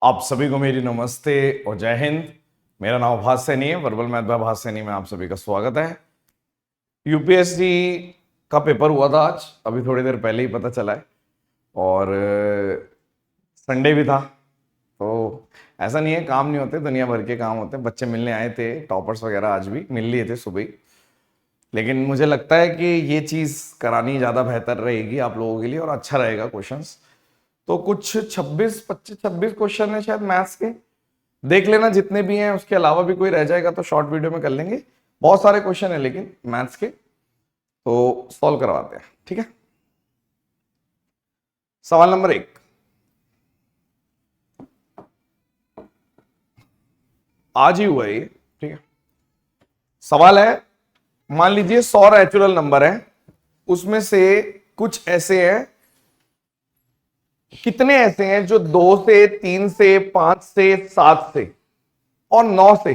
आप सभी को मेरी नमस्ते और जय हिंद। मेरा नाम भास सैनी है, वर्बल मैथ बाय भास सैनी में आप सभी का स्वागत है। यूपीएससी का पेपर हुआ था आज, अभी थोड़ी देर पहले ही पता चला है। और संडे भी था, तो ऐसा नहीं है काम नहीं होते, दुनिया भर के काम होते हैं। बच्चे मिलने आए थे, टॉपर्स वगैरह आज भी मिल लिए थे सुबह ही। लेकिन मुझे लगता है कि ये चीज़ करानी ज़्यादा बेहतर रहेगी आप लोगों के लिए और अच्छा रहेगा क्वेश्चंस। तो कुछ 26 क्वेश्चन है शायद मैथ्स के, देख लेना जितने भी हैं। उसके अलावा भी कोई रह जाएगा तो शॉर्ट वीडियो में कर लेंगे। बहुत सारे क्वेश्चन है लेकिन मैथ्स के, तो सॉल्व करवाते हैं। ठीक है, सवाल नंबर 1। आज ही हुआ है ये। ठीक है, सवाल है, मान लीजिए 100 नेचुरल नंबर है, उसमें से कुछ ऐसे हैं, कितने ऐसे हैं जो 2 से 3 से 5 से 7 से और 9 से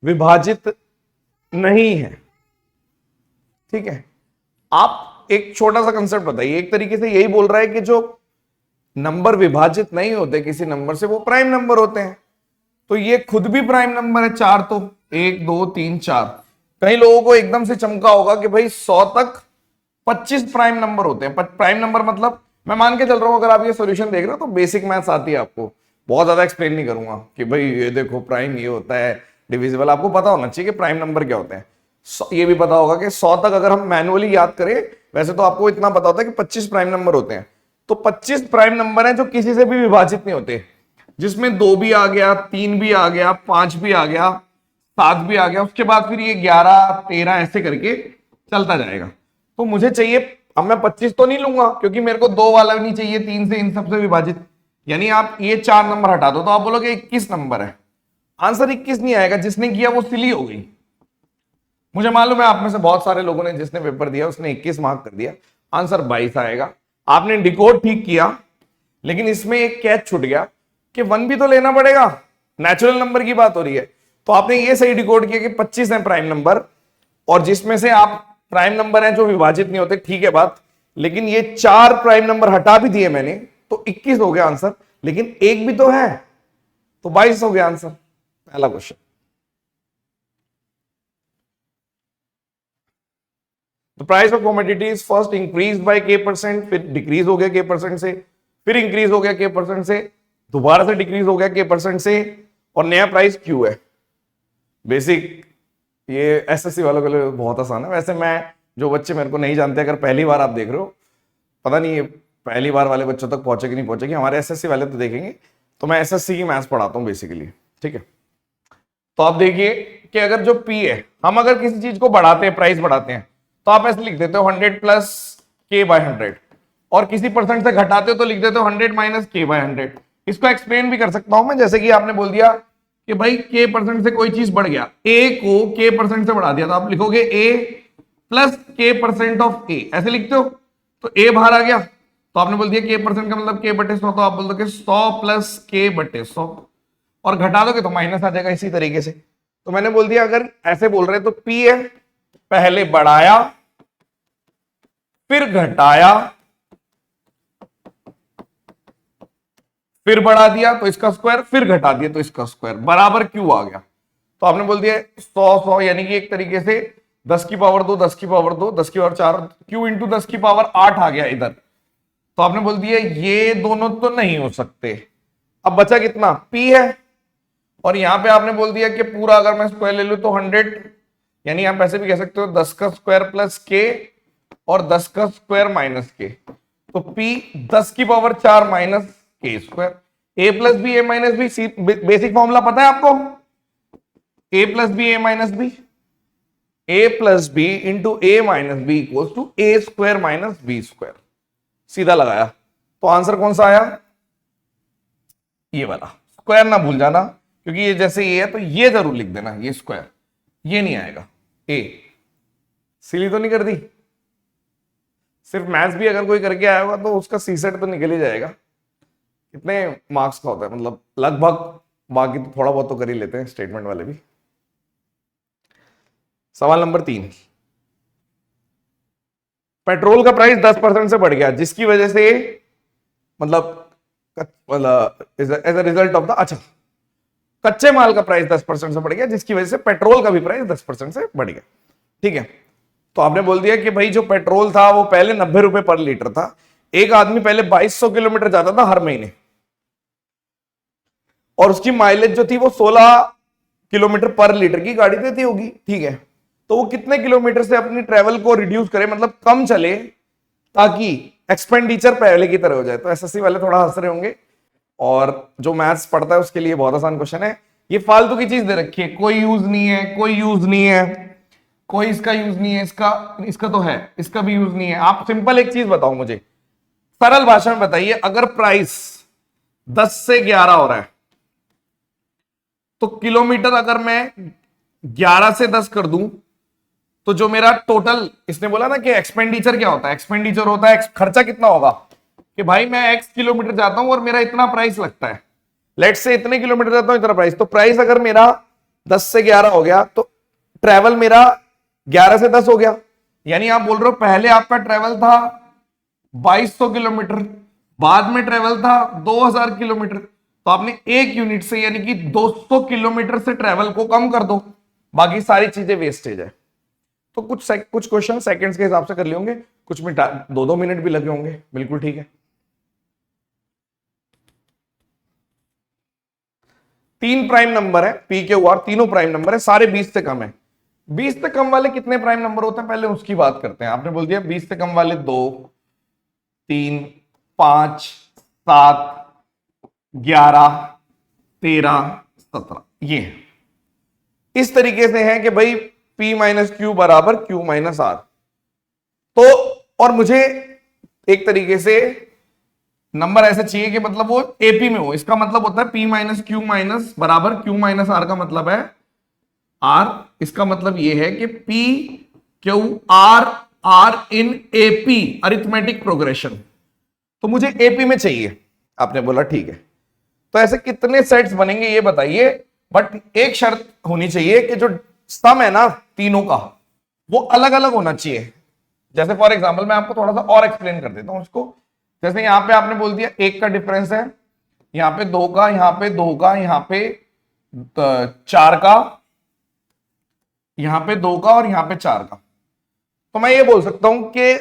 विभाजित नहीं है। ठीक है, आप एक छोटा सा कंसेप्ट बताइए। एक तरीके से यही बोल रहा है कि जो नंबर विभाजित नहीं होते किसी नंबर से वो प्राइम नंबर होते हैं। तो ये खुद भी प्राइम नंबर है, 4 तो 1 2 3 4। कई लोगों को एकदम से चमका होगा कि भाई 100 तक 25 प्राइम नंबर होते हैं। प्राइम नंबर मतलब मैं मान के चल रहा हूं, अगर आप ये सॉल्यूशन देख रहे हो तो बेसिक मैथ्स आती है आपको, बहुत ज्यादा एक्सप्लेन नहीं करूंगा कि भाई ये देखो प्राइम ये होता है, डिविजिबल आपको पता होना चाहिए कि प्राइम नंबर क्या होते हैं। ये भी पता होगा कि 100 तक अगर हम मैनुअली याद करें, वैसे तो आपको इतना पता होता है कि 25 प्राइम नंबर होते हैं। तो 25 प्राइम नंबर हैं जो किसी से भी विभाजित नहीं होते, जिसमें 2 भी आ गया, 3 भी आ गया, 5 भी आ गया, 7 भी आ गया, उसके बाद फिर ये 11 13 ऐसे करके चलता जाएगा। तो मुझे चाहिए, अब मैं 25 तो नहीं लूंगा क्योंकि मेरे को 2 वाला भी नहीं चाहिए 3 से इन सबसे विभाजित। यानी आप ये 4 नंबर हटा दो तो आप बोलोगे 21 नंबर है। आंसर 21 नहीं आएगा, जिसने किया वो सिली हो गई। मुझे मालूम है आप में से बहुत सारे लोगों ने, जिसने पेपर दिया उसने 21 मार्क कर दिया, आंसर 22 आएगा। आपने डिकोड ठीक किया, लेकिन इसमें एक कैच छूट गया कि 1 भी तो लेना पड़ेगा, नेचुरल नंबर की बात हो रही है। तो आपने ये सही डिकोड किया कि 25 है प्राइम नंबर, और जिसमें से आप प्राइम नंबर हैं जो विभाजित नहीं होते, ठीक है बात। लेकिन ये 4 प्राइम नंबर हटा भी दिए मैंने, तो 21 हो गया आंसर। लेकिन एक भी तो है, तो 22 हो गया आंसर। पहला question. The price of commodities first increase by k%, फिर डिक्रीज हो गया k% से, फिर इंक्रीज हो गया k% से, दोबारा से डिक्रीज हो गया k% से, और नया प्राइस Q है। बेसिक ये एसएससी वालों के लिए बहुत आसान है। वैसे मैं, जो बच्चे मेरे को नहीं जानते, अगर पहली बार आप देख रहे हो, पता नहीं ये पहली बार वाले बच्चों तक पहुंचे कि नहीं पहुंचेगी, हमारे एसएससी वाले तो देखेंगे। तो मैं एसएससी की मैथ्स पढ़ाता हूं बेसिकली। ठीक है, तो आप देखिए कि अगर जो P है, हम अगर किसी चीज को बढ़ाते हैं, प्राइस बढ़ाते हैं, तो आप ऐसे लिख देते हो 100 प्लस K बाय 100, और किसी परसेंट से घटाते हो तो लिख देते हो 100 माइनस K बाय 100। इसको एक्सप्लेन भी कर सकता हूं मैं, जैसे कि आपने बोल दिया कि भाई K% से कोई चीज बढ़ गया, A को K% से बढ़ा दिया, तो आप लिखोगे A plus K% of A, ऐसे लिखते हो। तो A बाहर आ गया, तो आपने बोल दिया K% का मतलब K बटे 100, तो आप बोल दोगे 100 प्लस K बटे 100, और घटा दोगे तो माइनस आ जाएगा इसी तरीके से। तो मैंने बोल दिया अगर ऐसे बोल रहे तो P है, पहले बढ़ाया फिर घटाया फिर बढ़ा दिया तो इसका स्क्वायर, फिर घटा दिया तो इसका स्क्वायर, बराबर Q आ गया। तो आपने बोल दिया 100 यानी कि एक तरीके से 10 की पावर 2 10 की पावर 2 10 की पावर 4, Q इंटू 10 की पावर 8 आ गया इधर। तो आपने बोल दिया ये दोनों तो नहीं हो सकते। अब बचा कितना, P है, और यहां पे आपने बोल दिया कि पूरा अगर मैं स्क्वायर ले लूं तो 100, यानी आप ऐसे भी कह सकते हो 10 का स्क्वायर प्लस K और 10 का स्क्वायर माइनस K। तो P 10 की power 4 minus K square. A plus B A minus B, basic formula पता है आपको, A plus B A minus B, A plus B into A minus B equals to A square minus B square. सीधा लगाया तो answer कौन सा आया, ये वाला। स्क्वायर ना भूल जाना, क्योंकि ये जैसे ये है तो ये जरूर लिख देना, ये स्क्वायर, ये नहीं आएगा। ए सिली तो नहीं कर दी, सिर्फ मैथ्स भी अगर कोई करके आया होगा तो उसका सी सेट तो निकल ही जाएगा। कितने मार्क्स का होता है मतलब लगभग, बाकी तो थोड़ा बहुत तो कर ही लेते हैं स्टेटमेंट वाले भी। सवाल नंबर 3, पेट्रोल का प्राइस 10% से बढ़ गया, जिसकी वजह से मतलब as a result of the, अच्छा, कच्चे माल का प्राइस 10% से बढ़ गया, जिसकी वजह से पेट्रोल का भी प्राइस 10% से बढ़ गया। ठीक है, तो आपने बोल दिया कि भाई जो पेट्रोल था वो पहले 90 रुपए पर लीटर था, एक आदमी पहले 2200 किलोमीटर जाता था हर महीने, और उसकी माइलेज जो थी वो 16 किलोमीटर पर लीटर की गाड़ी देती होगी। ठीक है, तो वो कितने किलोमीटर से अपनी ट्रेवल को रिड्यूस करे, मतलब कम चले, ताकि एक्सपेंडिचर पहले की तरह हो जाए। तो एसएससी वाले थोड़ा हंस रहे होंगे, और जो मैथ्स पढ़ता है उसके लिए बहुत आसान क्वेश्चन है। ये फालतू की चीज दे रखी है, कोई यूज नहीं है, कोई यूज नहीं है, कोई इसका यूज नहीं है, इसका तो है, इसका भी यूज नहीं है। आप सिंपल एक चीज बताओ मुझे, सरल भाषा में बताइए, अगर प्राइस 10 से 11 हो रहा है, तो किलोमीटर अगर मैं 11 से 10 कर दूं, तो जो मेरा टोटल, इसने बोला ना कि एक्सपेंडिचर क्या होता है, एक्सपेंडिचर होता है खर्चा कितना होगा, कि भाई मैं एक्स किलोमीटर जाता हूं और मेरा इतना प्राइस लगता है, लेट से इतने किलोमीटर जाता हूं इतना प्राइस, तो प्राइस अगर मेरा 10 से 11 हो गया, तो ट्रेवल मेरा 11 से 10 हो गया। यानी आप बोल रहे हो पहले आपका ट्रेवल था 2200 किलोमीटर, बाद में ट्रेवल था 2000 किलोमीटर, तो आपने एक यूनिट से यानी कि 200 किलोमीटर से ट्रेवल को कम कर दो, बाकी सारी चीजें वेस्टेज है। तो कुछ क्वेश्चन सेकंड्स के हिसाब से कर लिए होंगे, कुछ में 2-2 मिनट भी लगे होंगे, बिल्कुल ठीक है। 3 प्राइम नंबर है, पी क्यू आर तीनों प्राइम नंबर है, सारे 20 से कम है। 20 से कम वाले कितने प्राइम नंबर होते हैं, पहले उसकी बात करते हैं। आपने बोल दिया 20 से कम वाले 2, 3, 5, 7, 11, 13, 17, ये इस तरीके से है कि भाई P माइनस क्यू बराबर Q माइनस आर। तो और मुझे एक तरीके से नंबर ऐसे चाहिए कि मतलब वो एपी में हो, इसका मतलब होता है P माइनस क्यू माइनस बराबर Q माइनस आर, का मतलब है R, इसका मतलब ये है कि P Q R are in AP arithmetic progression, तो मुझे एपी में चाहिए। आपने बोला ठीक है, तो ऐसे कितने सेट्स बनेंगे ये बताइए, बट एक शर्त होनी चाहिए कि जो सम है ना तीनों का, वो अलग अलग होना चाहिए। जैसे फॉर एग्जांपल मैं आपको थोड़ा सा और एक्सप्लेन कर देता हूं उसको। जैसे यहां पे आपने बोल दिया 1 का डिफरेंस है, यहां पे 2 का, यहां पे 2 का, यहां पे 4 का, यहां पे 2 का और यहां पे 4 का। तो मैं ये बोल सकता हूं कि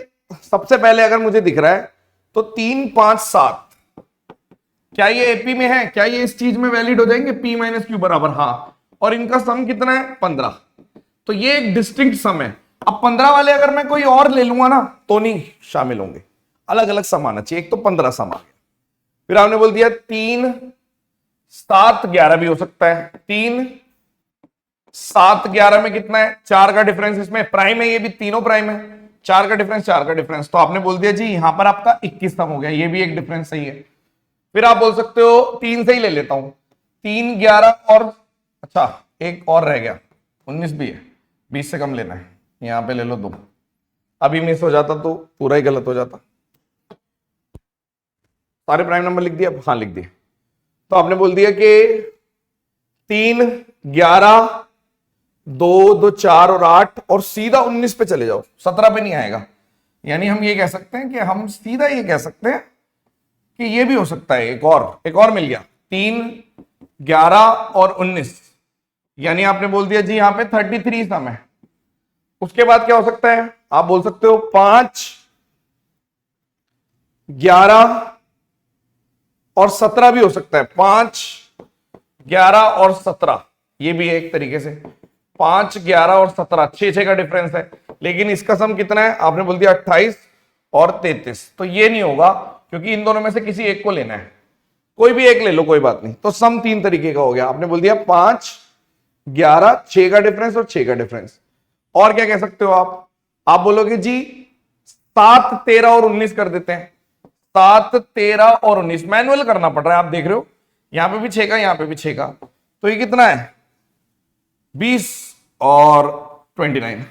सबसे पहले अगर मुझे दिख रहा है तो 3, 5, 7, क्या ये एपी में है, क्या ये इस चीज में वैलिड हो जाएंगे, P माइनस क्यू बराबर, हाँ, और इनका सम कितना है 15, तो ये एक डिस्टिंक्ट सम है। अब 15 वाले अगर मैं कोई और ले लूंगा ना तो नहीं शामिल होंगे, अलग अलग सम आना चाहिए। एक तो 15 सम आ गया, फिर आपने बोल दिया 3, 7, 11 भी हो सकता है। 3, 7, 11 में कितना है, 4 का डिफरेंस, इसमें प्राइम है, ये भी तीनों प्राइम है, 4 का डिफरेंस, 4 का डिफरेंस, तो आपने बोल दिया जी यहां पर आपका 21 सम हो गया, ये भी एक डिफरेंस सही है। फिर आप बोल सकते हो 3 से ही ले लेता हूं, 3, 11 और, अच्छा एक और रह गया, 19 भी है, 20 से कम लेना है, यहां पे ले लो 2, अभी मिस हो जाता तो पूरा ही गलत हो जाता। सारे प्राइम नंबर लिख दिया, हाँ लिख दिए। तो आपने बोल दिया कि 3, 11, 2, 2, 4 और 8 और सीधा 19 पे चले जाओ, 17 पे नहीं आएगा। यानी हम ये कह सकते हैं कि हम सीधा ये कह सकते हैं कि ये भी हो सकता है, एक और मिल गया, 3, 11 और 19, यानी आपने बोल दिया जी यहां पे 33 सम है। उसके बाद क्या हो सकता है, आप बोल सकते हो 5, 11 और 17 भी हो सकता है, 5, 11 और 17, ये भी है एक तरीके से, 5, 11 और 17, 6 का डिफरेंस है, लेकिन इसका सम कितना है, आपने बोल दिया 28 और 33, तो ये नहीं होगा क्योंकि इन दोनों में से किसी एक को लेना है, कोई भी एक ले लो कोई बात नहीं। तो सम 3 तरीके का हो गया, आपने बोल दिया 5, 11, 6 का डिफरेंस और 6 का डिफरेंस। और क्या कह सकते हो आप बोलोगे जी 7, 13 और 19 कर देते हैं, 7, 13 और 19 मैनुअल करना पड़ रहा है, आप देख रहे हो यहां पे भी 6 का, यहां पे भी 6 का, तो ये कितना है 20 और 29,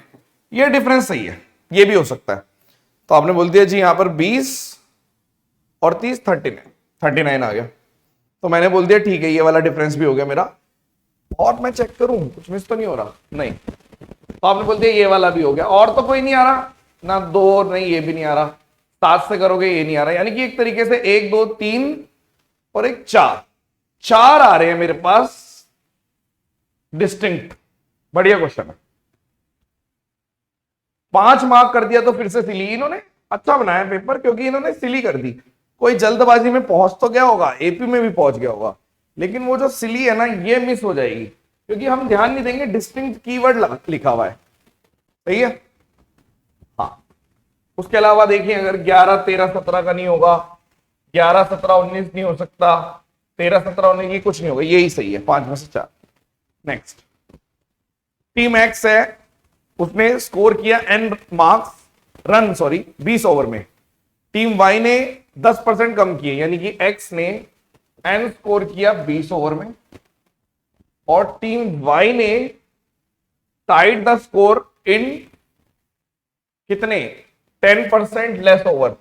ये डिफरेंस सही है, ये भी हो सकता है। तो आपने बोल दिया जी यहां पर 20 और 30, 39 आ गया, तो मैंने बोल दिया ठीक है, ये वाला डिफरेंस भी हो गया मेरा। और मैं चेक करूं कुछ मिस तो नहीं हो रहा, नहीं, तो आपने बोल दिया ये वाला भी हो गया, और तो कोई नहीं आ रहा ना, 2 नहीं, ये भी नहीं आ रहा, 7 से करोगे ये नहीं आ रहा, यानी कि एक तरीके से 1, 2, 3, और एक 4, 4 आ रहे हैं मेरे पास डिस्टिंक्ट। बढ़िया क्वेश्चन है। 5 मार्क कर दिया तो फिर से सिली। इन्होंने अच्छा बनाया पेपर, क्योंकि इन्होंने सिली कर दी। कोई जल्दबाजी में पहुंच तो गया होगा, एपी में भी पहुंच गया होगा, लेकिन वो जो सिली है ना, ये मिस हो जाएगी, क्योंकि हम ध्यान नहीं देंगे डिस्टिंक्ट कीवर्ड लिखा हुआ है। सही है। हाँ, उसके अलावा देखिए, अगर 11, 13, 17 का नहीं होगा, 11, 17, 19 नहीं हो सकता, 13, 17, 19 की कुछ नहीं होगा, यही सही है, 5 में से 4। नेक्स्ट, टीम एक्स है, उसने स्कोर किया n marks, run sorry 20 over में। टीम वाई ने 10% कम किए, यानी कि एक्स ने n स्कोर किया 20 ओवर में, और टीम वाई ने टाइड द स्कोर इन कितने 10% लेस ओवर,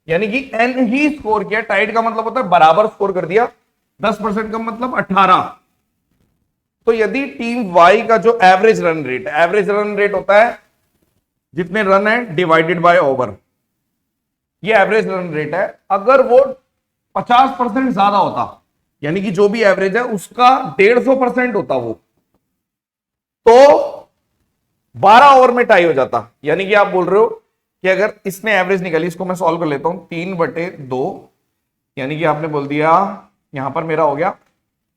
यानी कि n ही स्कोर किया। टाइड का मतलब होता है बराबर स्कोर कर दिया, 10% का मतलब 18। तो यदि टीम वाई का जो एवरेज रन रेट होता है जितने रन है डिवाइडेड बाय ओवर, ये एवरेज रन रेट है। अगर वो 50% ज्यादा होता, यानी कि जो भी एवरेज है उसका 150% होता वो, तो 12 ओवर में टाई हो जाता। यानी कि आप बोल रहे हो कि अगर इसने एवरेज निकाली, इसको मैं सॉल्व कर लेता हूं, 3/2, यानी कि आपने बोल दिया यहां पर मेरा हो गया,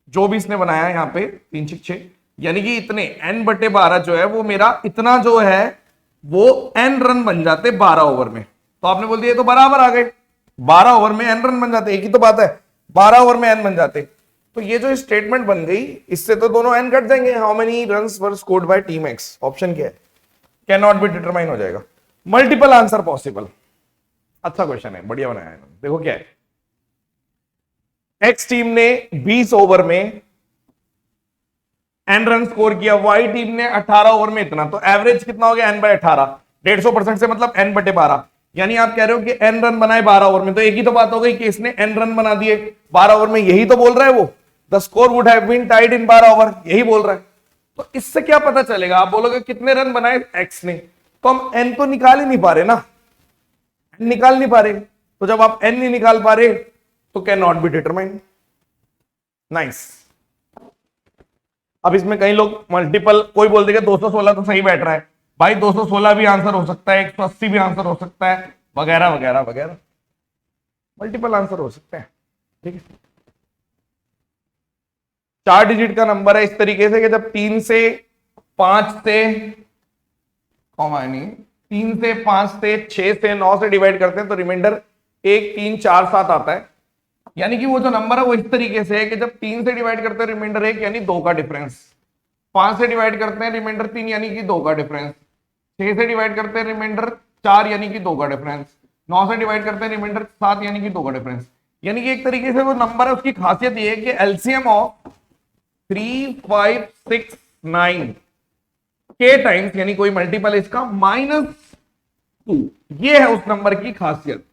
जो भी इसने बनाया यहां पे 3 6 6, यानी कि इतने n/12 जो है वो मेरा इतना जो है वो n रन बन जाते 12 ओवर में। तो आपने बोल दिया तो बराबर आ गए, 12 ओवर में n रन बन जाते, एक ही तो बात है, 12 ओवर में n बन जाते। तो ये जो स्टेटमेंट बन गई, इससे तो दोनों n कट जाएंगे। How many runs were scored by team x, option क्या है, कैन नॉट बी डिटरमाइन हो जाएगा। Multiple answer possible. अच्छा क्वेश्चन है, बढ़िया बनाया है। देखो क्या है, एक्स टीम ने 20 ओवर में n रन स्कोर किया, वाई टीम ने 18 ओवर में इतना, तो एवरेज कितना हो गया n/18, 150% से मतलब n/12, यानी आप कह रहे हो कि n रन बनाए 12 ओवर में, तो एक ही तो बात हो गई कि इसने n रन बना दिए 12 ओवर में, यही तो बोल रहा है वो, the score would have been tied in 12 over, यही बोल रहा है। तो इससे क्या पता चलेगा, आप बोलोगे कितने रन बनाए एक्स ने, तो हम n तो निकाल ही नहीं पा रहे ना, निकाल नहीं पा रहे, तो जब आप n नहीं निकाल पा रहे तो can not be determined. Nice. अब इसमें कई लोग मल्टीपल, कोई बोल देगा 216 तो सही बैठ रहा है, भाई 216 भी आंसर हो सकता है, 180 भी आंसर हो सकता है, वगैरह वगैरह वगैरह, मल्टीपल आंसर हो सकते हैं। ठीक है, 4 डिजिट का नंबर है इस तरीके से कि जब 3 से 5 से कॉमा नहीं, 3 से 5 से 6 से 9 से डिवाइड करते हैं तो रिमाइंडर 1 3 4 7 आता है। यानी कि वो जो नंबर है वो इस तरीके से है कि जब 3 से डिवाइड करते हैं रिमाइंडर 1 यानी 2 का डिफरेंस, 5 से डिवाइड करते हैं रिमाइंडर 3 यानी कि 2 का डिफरेंस, 6 से डिवाइड करते हैं रिमाइंडर 4 यानी कि 2 का डिफरेंस, 9 से डिवाइड करते हैं रिमाइंडर 7 यानी कि 2 का डिफरेंस। यानी कि एक तरीके से वो नंबर है, उसकी खासियत ये है कि एलसीएम ऑफ 3 5 6 9 के टाइम्स, यानी कोई मल्टीपल इसका -2, ये है उस नंबर की खासियत।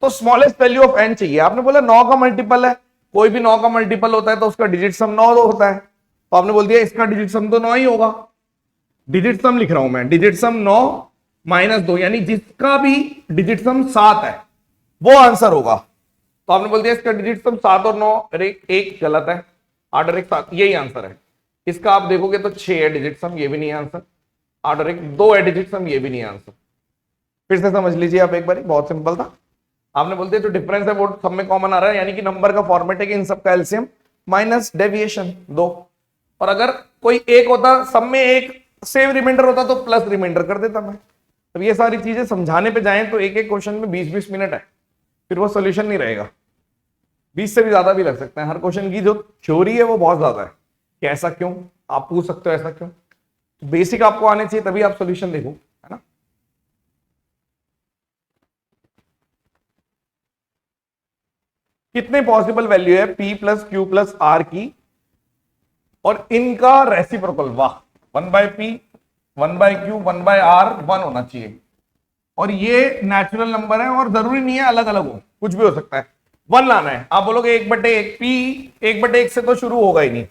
तो स्मॉलेस्ट वैल्यू ऑफ n चाहिए। आपने बोला 9 का मल्टीपल है, कोई भी 9 का मल्टीपल होता है तो उसका डिजिट सम 9 होता है, तो आपने बोल दिया इसका डिजिट सम तो 9 ही होगा। डिजिट सम लिख रहा हूं मैं, डिजिट सम 9 -2, यानी जिसका भी डिजिट सम 7 है वो आंसर होगा। तो आपने बोल दिया इसका डिजिट सम 7 और 9, अरे एक गलत है, 8 और 1 7, यही आंसर है। इसका आप देखोगे तो 6 है डिजिट सम, ये भी नहीं आंसर, 8 और 1 2 है डिजिट सम, ये भी नहीं आंसर। फिर से समझ लीजिए आप एक बार, बहुत सिंपल था। आपने बोलते हैं जो डिफरेंस है वो सब में कॉमन आ रहा है, यानी कि नंबर का फॉर्मेट है कि इन सब का एलसीएम माइनस डेविएशन 2, और अगर कोई एक होता सब में एक सेम रिमाइंडर होता तो प्लस रिमाइंडर कर देता मैं। अब ये सारी चीजें समझाने पे जाएं तो एक एक क्वेश्चन में 20-20 मिनट है, फिर वो सोल्यूशन नहीं रहेगा, 20 से भी ज्यादा भी लग सकता है। हर क्वेश्चन की जो थ्योरी है वो बहुत ज्यादा है कि ऐसा क्यों, आप पूछ सकते हो ऐसा क्यों, तो बेसिक आपको आने चाहिए तभी आप सोल्यूशन देखो, है ना। कितने पॉसिबल वैल्यू है p plus Q plus R की और इनका रेसिप्रोकल, वाह, 1/p 1/q 1/r 1 होना चाहिए, और ये नेचुरल नंबर है और जरूरी नहीं है अलग अलग हो, कुछ भी हो सकता है, 1 लाना है। आप बोलोगे 1/1, p 1/1 से तो शुरू होगा ही नहीं।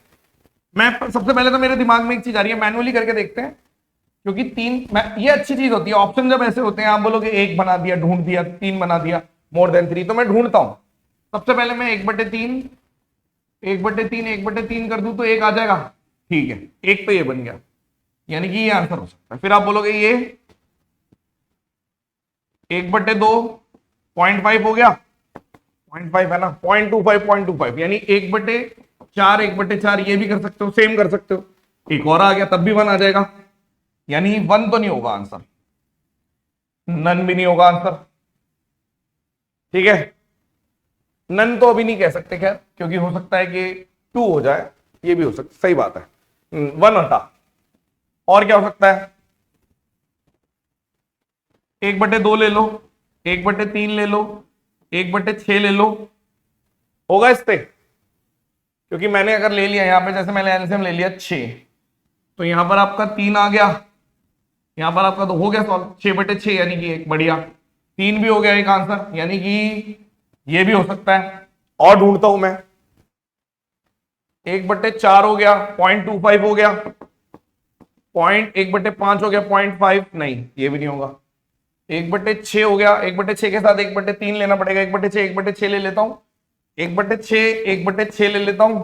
मैं सबसे पहले तो मेरे दिमाग में एक चीज आ रही है, मैनुअली करके देखते हैं, क्योंकि 3 ये अच्छी चीज होती है, ऑप्शन जब ऐसे होते हैं आप बोलोगे 1 बना दिया, ढूंढ दिया, 3 बना दिया, मोर देन 3, तो मैं ढूंढता हूं, सबसे पहले मैं 1/3 1/3 1/3 कर दूं तो 1 आ जाएगा, ठीक है, 1 तो ये बन गया, यानी कि ये आंसर हो सकता है। फिर आप बोलोगे ये 1/2 0.5 हो गया, 0.5 है ना, 0.25 यानी 1/4 1/4 ये भी कर सकते हो, सेम कर सकते हो। एक और आ गया तब भी 1 आ जाएगा, यानी 1 तो नहीं होगा आंसर, नन भी नहीं होगा आंसर, ठीक है। नन तो अभी नहीं कह सकते खैर, क्योंकि हो सकता है कि 2 हो जाए, ये भी हो सकता, सही बात है, 1 हटा। और क्या हो सकता है, 1/2 ले लो, 1/3 ले लो, 1/6 ले लो, होगा इस पे, क्योंकि मैंने अगर ले लिया यहां पे, जैसे मैंने एलसीएम ले लिया 6, तो यहां पर आपका 3 आ गया, यहां पर आपका तो हो गया सॉल्व, 6/6 यानी कि 1, बढ़िया, 3 भी हो गया एक आंसर, यानी कि ये भी हो सकता है। और ढूंढता हूं मैं, 1/4 हो गया, 0.25 हो गया, 1/5 हो गया, 0.5 नहीं, ये भी नहीं होगा। 1/6 हो गया, 1/6 के साथ 1/3 लेना पड़ेगा, 1/6 1/6 ले लेता हूं, 1/6 1/6 ले लेता हूं,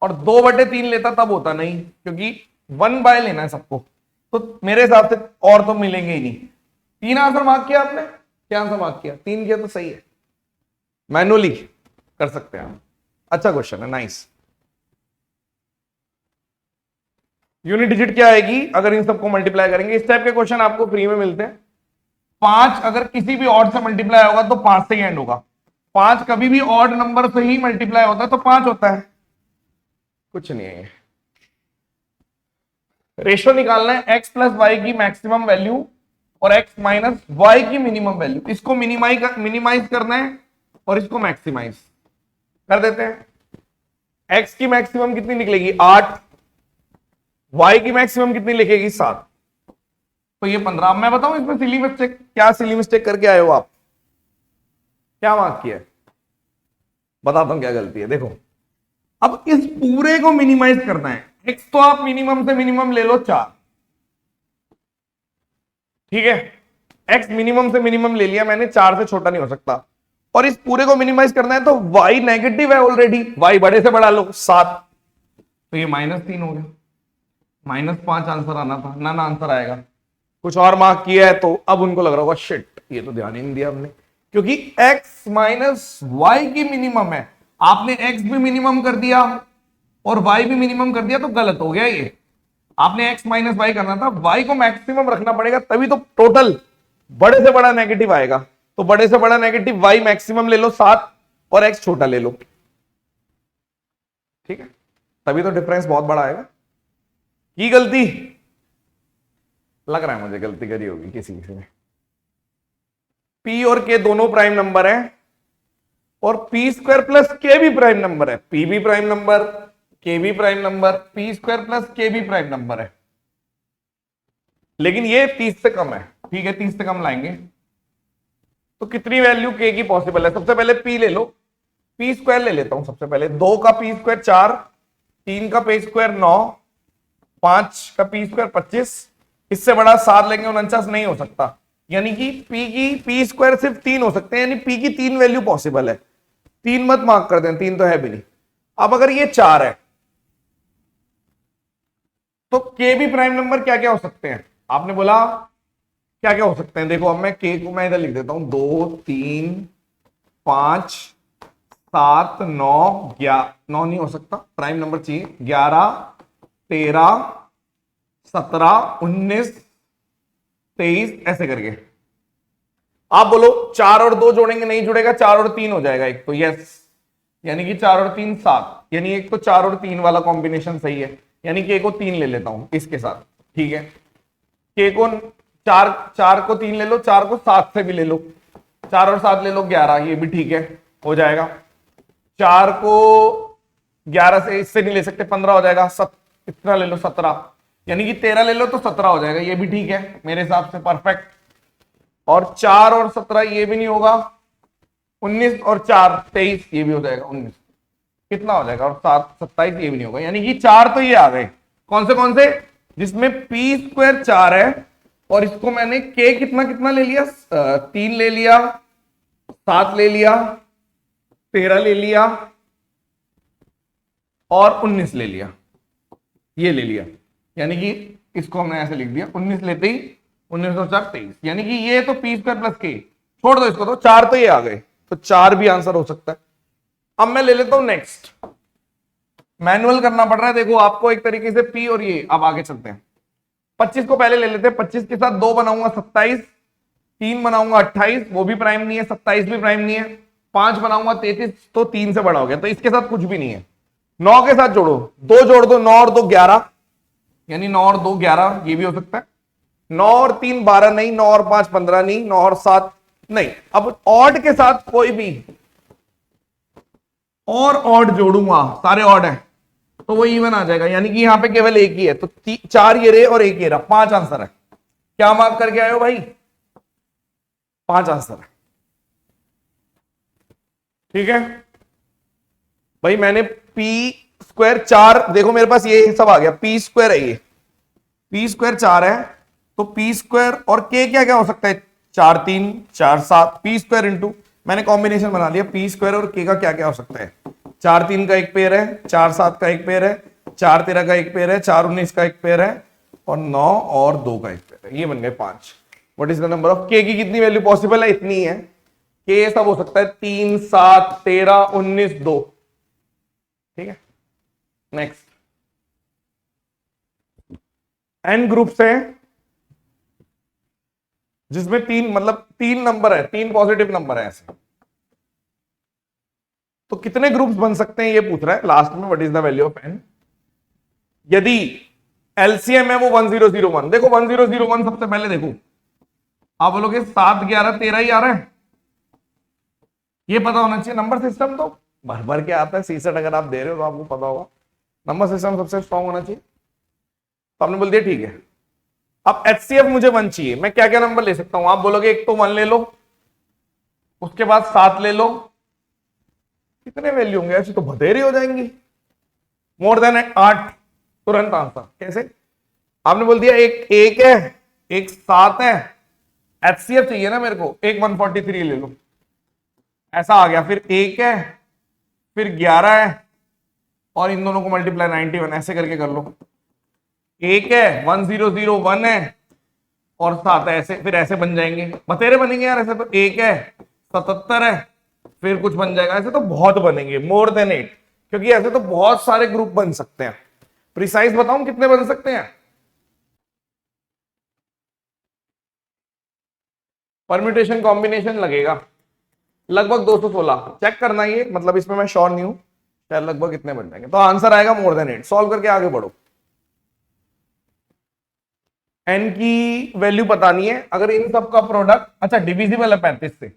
और 2/3 लेता तब होता नहीं, क्योंकि 1/, लेना है सबको, तो मेरे हिसाब से और तो मिलेंगे ही नहीं। 3 आंसर मार्क किया आपने, क्या आंसर मार्क किया, 3 किया तो सही है, मैनुअली कर सकते हैं आप। अच्छा क्वेश्चन है, नाइस। यूनिट डिजिट क्या आएगी अगर इन सबको मल्टीप्लाई करेंगे, इस टाइप के क्वेश्चन आपको फ्री में मिलते हैं। 5 अगर किसी भी ऑड से मल्टीप्लाई होगा तो 5 से ही एंड होगा, 5 कभी भी ऑड नंबर से ही मल्टीप्लाई होता है तो 5 होता है, कुछ नहीं है। रेशियो निकालना है x प्लस वाई की मैक्सिमम वैल्यू और x माइनस वाई की मिनिमम वैल्यू, इसको मिनिमाइज करना है और इसको मैक्सिमाइज कर देते हैं। x की मैक्सिमम कितनी निकलेगी 8, y की मैक्सिमम कितनी लिखेगी 7, तो ये 15। अब मैं बताऊं इसमें सिली मिस्टेक, क्या सिली मिस्टेक करके आए हो आप, क्या मार्क किया है, बताता हूं क्या गलती है। देखो अब इस पूरे को मिनिमाइज करना है, x तो आप मिनिमम से मिनिमम ले लो 4, ठीक है, x मिनिमम से मिनिमम ले लिया मैंने, 4 से छोटा नहीं हो सकता, और इस पूरे को मिनिमाइज करना है तो y नेगेटिव है ऑलरेडी, y बड़े से बड़ा लो 7, तो ये -3 हो गया, -5 आंसर आना था, ना आंसर आएगा। कुछ और मार्क किया है तो अब उनको लग रहा होगा शिट, ये तो ध्यान ही नहीं दिया हमने, क्योंकि x माइनस वाई की मिनिमम है, आपने x भी मिनिमम कर दिया और y भी मिनिमम कर दिया तो गलत हो गया ये। आपने x माइनस वाई करना था, y को मैक्सिमम रखना पड़ेगा तभी तो टोटल बड़े से बड़ा नेगेटिव आएगा, तो बड़े से बड़ा नेगेटिव y मैक्सिमम ले लो 7 और x छोटा ले लो, ठीक है, तभी तो डिफरेंस बहुत बड़ा आएगा। की गलती लग रहा है मुझे, गलती करी होगी किसी ने। p और k दोनों प्राइम नंबर हैं और p² प्लस k भी प्राइम नंबर है, p भी प्राइम नंबर, k भी prime number, p² plus k भी प्राइम नंबर है, लेकिन ये 30 से कम है, ठीक है, 30 से कम लाएंगे तो कितनी वैल्यू k की पॉसिबल है। सबसे पहले p ले लो, p² ले लेता हूं सबसे पहले, 2 का p² 4, 3 का p² 9, 5 का p² 25, इससे बड़ा 7 लेंगे 49 नहीं हो सकता, यानी कि p² सिर्फ 3 हो सकते हैं, यानी p की 3 वैल्यू पॉसिबल है, 3 मत मार्क कर दें, 3 तो है भी नहीं। अब अगर ये 4 है तो k भी प्राइम नंबर क्या क्या हो सकते हैं, आपने बोला क्या क्या हो सकते हैं, देखो अब मैं k को मैं इधर लिख देता हूं, 2 3 5 7 9 11, 9 नहीं हो सकता, प्राइम नंबर चाहिए, 11 13 17 19 23 ऐसे करके। आप बोलो 4 और 2 जोड़ेंगे, नहीं जुड़ेगा, 4 और 3 हो जाएगा एक तो, यस, यानी कि 4 और 3 7, यानी एक तो 4 और 3 वाला कॉम्बिनेशन सही है, यानी कि को 3 ले लेता हूं इसके साथ, ठीक है, के को 4 को 3 ले लो, 4 को 7 से भी ले लो, 4 और 7 ले लो 11, ये भी ठीक है, हो जाएगा। 4 को 11 से इससे नहीं ले सकते, 15 हो जाएगा, इतना ले लो 17, यानी कि 13 ले लो तो 17 हो जाएगा, ये भी ठीक है मेरे हिसाब से, परफेक्ट। और 4 और 17 ये भी नहीं होगा, 19 और 4 23 ये भी हो जाएगा, 19 कितना हो जाएगा, और 7 27 ये भी नहीं होगा, यानी कि 4 तो ये आ गए, कौन से जिसमें p² 4 है और इसको मैंने k कितना कितना ले लिया, 3 ले लिया, 7 ले लिया, 13 ले लिया और 19 ले लिया, ये ले लिया, यानी कि इसको हमने ऐसे लिख दिया 19 लेते ही 19 और 4 23, यानी कि ये तो पी स्क्वायर प्लस के, छोड़ दो इसको, तो 4 तो ये आ गए, तो 4 भी आंसर हो सकता है। अब मैं ले लेता हूं नेक्स्ट, मैनुअल करना पड़ रहा है, देखो आपको एक तरीके से पी और ये। अब आगे चलते हैं, 25 को पहले ले लेते हैं, 25 के साथ 2 बनाऊंगा 27, 3 बनाऊंगा 28, वो भी प्राइम नहीं है, 27 भी प्राइम नहीं है, 5 बनाऊंगा 33, तो 3 से बड़ा हो गया, तो इसके साथ कुछ भी नहीं है। 9 के साथ जोड़ो, 2 जोड़ दो, 9 और 2 11, यानी 9 और 2 11, ये भी हो सकता है। 9 और 3 12 नहीं, 9 और 5 15 नहीं, 9 और 7 नहीं। अब ऑड के साथ कोई भी और ऑड जोड़ूंगा, सारे ऑड है, तो वो इवन आ जाएगा, यानी कि यहां पे केवल एक ही है, तो 4 ये रहे और 1 ये रहा, 5 आंसर है। क्या मार्क करके आए हो भाई? 5 आंसर है, ठीक है भाई। मैंने पी स्क्वायर 4, देखो मेरे पास ये सब आ गया, पी स्क्वायर है, ये पी स्क्वायर 4 है, तो पी स्क्वायर और के क्या क्या हो सकता है, 4 3 4 7, पी स्क्वायर इंटू, मैंने कॉम्बिनेशन बना लिया, पी स्क्वायर और के का क्या क्या हो सकता है, 4 3 का एक पेयर है, 4 7 का एक पेयर है, 4 13 का एक पेयर है, 4 19 का एक पेयर है, और 9 और 2 का एक पेयर है, ये बन गए 5। What is the number of के की कितनी वैल्यू पॉसिबल है? इतनी है, के सब हो सकता है, 3 7 13 19 2, ठीक है। नेक्स्ट, एन ग्रुप्स है जिसमें 3 मतलब 3 नंबर है, 3 पॉजिटिव नंबर है ऐसे, तो कितने ग्रुप्स बन सकते हैं ये पूछ रहा है लास्ट में, what is the value of N. यदि एलसीएम है वो 1001, देखो 1001 सबसे पहले देखो, आप बोलोगे 7 11 13 ही आ रहा है, ये पता होना चाहिए। नंबर सिस्टम तो भर भर के आता है, सीसेट अगर आप दे रहे हो तो आपको पता होगा, नंबर सिस्टम सबसे स्ट्रॉन्ग होना चाहिए, तो आपने बोल दिया ठीक है। अब एचसीएफ मुझे 1 चाहिए, मैं क्या क्या नंबर ले सकता हूं? आप बोलोगे एक तो 1 ले लो, उसके बाद 7 ले लो, कितने वैल्यू होंगे ऐसे, तो बतेरी हो जाएंगी, मोर देन 8, तुरंत आंसर। कैसे? आपने बोल दिया एक 1 है, एक 7 है, एचसीएफ चाहिए ना मेरे को, एक 143 ले लो, ऐसा आ गया, फिर 1 है, फिर 11 है, और इन दोनों को मल्टीप्लाई 91, ऐसे करके कर लो। 1 है, 1001 है, और 7 है, ऐसे फिर ऐसे बन जाएंगे, बतेरे बनेंगे यार ऐसे, तो 1 है 77 है, फिर कुछ बन जाएगा, ऐसे तो बहुत बनेंगे, मोर देन 8, क्योंकि ऐसे तो बहुत सारे ग्रुप बन सकते हैं। प्रिसाइज बताऊं कितने बन सकते हैं? परम्यूटेशन कॉम्बिनेशन लगेगा लगभग 216, चेक करना ये, मतलब इसमें मैं श्योर नहीं हूं, शायद लगभग इतने बन जाएंगे, तो आंसर आएगा मोर देन 8। सॉल्व करके आगे बढ़ो। एन की वैल्यू बतानी है, अगर इन सब का प्रोडक्ट, अच्छा डिविजिबल है 35 से,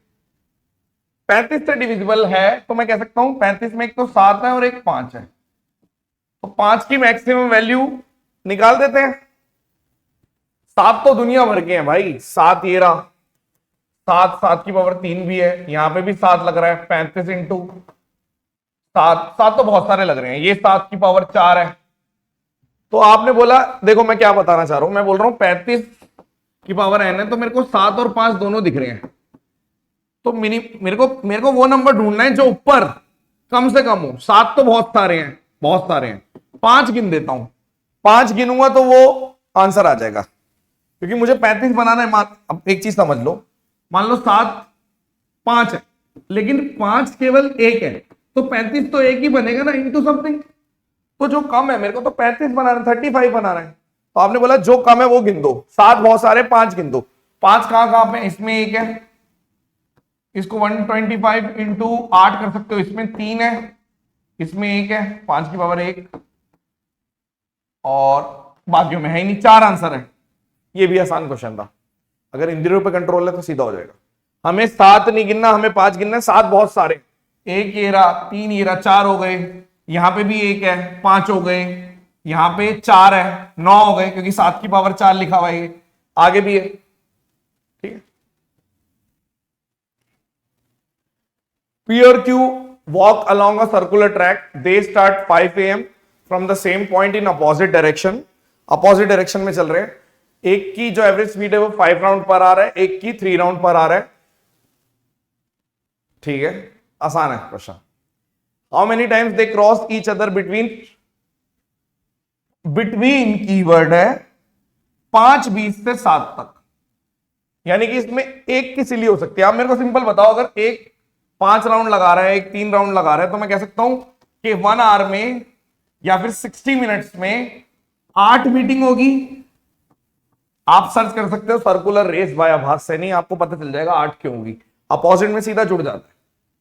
35 से डिविजिबल है, तो मैं कह सकता हूं 35 में एक तो 7 है और एक 5 है, तो 5 की मैक्सिमम वैल्यू निकाल देते हैं। 7 तो दुनिया भर के हैं भाई, 7 ये रहा, 7 7 की पावर 3 भी है, यहां पे भी 7 लग रहा है, 35 इंटू 7, 7 तो बहुत सारे लग रहे हैं, ये 7 की पावर 4 है। तो आपने बोला, देखो मैं क्या बताना चाह रहा हूं, मैं बोल रहा हूं 35 की पावर n है, तो मेरे को 7 और 5 दोनों दिख रहे हैं, तो मेरे को वो नंबर ढूंढना है जो ऊपर कम से कम हो। 7 तो बहुत सारे हैं, बहुत सारे हैं, 5 गिन देता हूं, 5 गिनूंगा तो वो आंसर आ जाएगा, क्योंकि मुझे 35 बनाना है। अब एक चीज समझ लो, मान लो 7 5 है, लेकिन 5 केवल 1 है, तो 35 तो 1 ही बनेगा ना, इंटू समथिंग, तो जो कम है, मेरे को तो 35 बनाना है, 35 बनाना है, तो आपने बोला जो कम है वो गिन दो। 7 बहुत सारे, 5 गिन दो। 5 कहां पे? इसमें 1 है, इसको 125 इंटू 8 कर सकते हो, इसमें 3 है, इसमें 1 है, 5 की पावर 1, और बाकियों में है ही नहीं, 4 आंसर है। ये भी आसान क्वेश्चन था, अगर इंद्रियों पे कंट्रोल है तो सीधा हो जाएगा। हमें 7 नहीं गिनना, हमें 5 गिनना है। 7 बहुत सारे, 1 ये रहा, 3 ये रहा, 4 हो गए, यहां पे भी 1 है, 5 हो गए, यहां पे 4 है, 9 हो गए, क्योंकि 7 की पावर 4 लिखा हुआ है, ये आगे भी है, ठीक है। P और Q walk along a circular track. They start 5 AM from the same point in opposite direction. Opposite direction में चल रहे हैं। एक की जो एवरेज स्पीड है वो 5 राउंड पर आ रहा है, एक की 3 राउंड पर आ रहा है, ठीक है। आसान है question. How many times they cross each other between, between keyword है 5:20 से 7 तक, यानी कि इसमें एक की सिली हो सकती है। आप मेरे को सिंपल बताओ, अगर एक 5 राउंड लगा रहा है, एक 3 राउंड लगा रहा है, तो मैं कह सकता हूं कि 1 आवर में या फिर 60 मिनट्स में 8 मीटिंग होगी। आप सर्च कर सकते हो सर्कुलर रेस बाय आभास सैनी, आपको पता चल जाएगा 8 क्यों होगी, अपोजिट में सीधा जुड़ जाता है।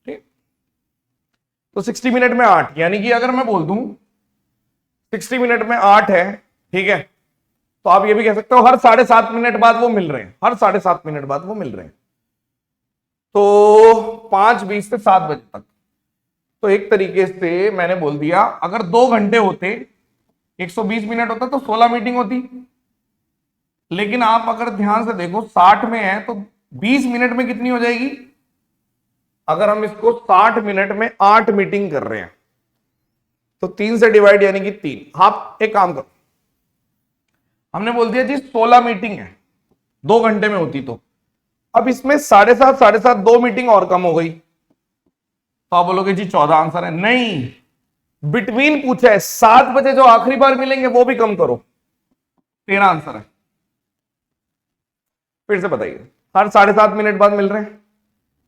ठीक, तो 60 मिनट में 8, यानी कि अगर मैं बोल दूं 60 मिनट में 8 है, ठीक है, तो आप ये भी कह सकते हो हर 7.5 मिनट बाद वो मिल रहे हैं, हर 7.5 मिनट बाद वो मिल रहे हैं। तो 5:20 से 7 बजे तक, तो एक तरीके से मैंने बोल दिया अगर 2 घंटे होते, 120 मिनट होता तो 16 मीटिंग होती। लेकिन आप अगर ध्यान से देखो 60 में है तो 20 मिनट में कितनी हो जाएगी? अगर हम इसको 60 मिनट में 8 मीटिंग कर रहे हैं तो 3 से डिवाइड यानी कि 3। आप एक काम करो, हमने बोल दिया जी 16 मीटिंग है, 2 घंटे में होती, तो अब इसमें 7:30 2 मीटिंग और कम हो गई, तो आप बोलोगे जी 14 आंसर है। नहीं, बिटवीन पूछा है, 7 बजे जो आखिरी बार मिलेंगे वो भी कम करो, 13 आंसर है। फिर से बताइए, हर 7.5 मिनट बाद मिल रहे हैं।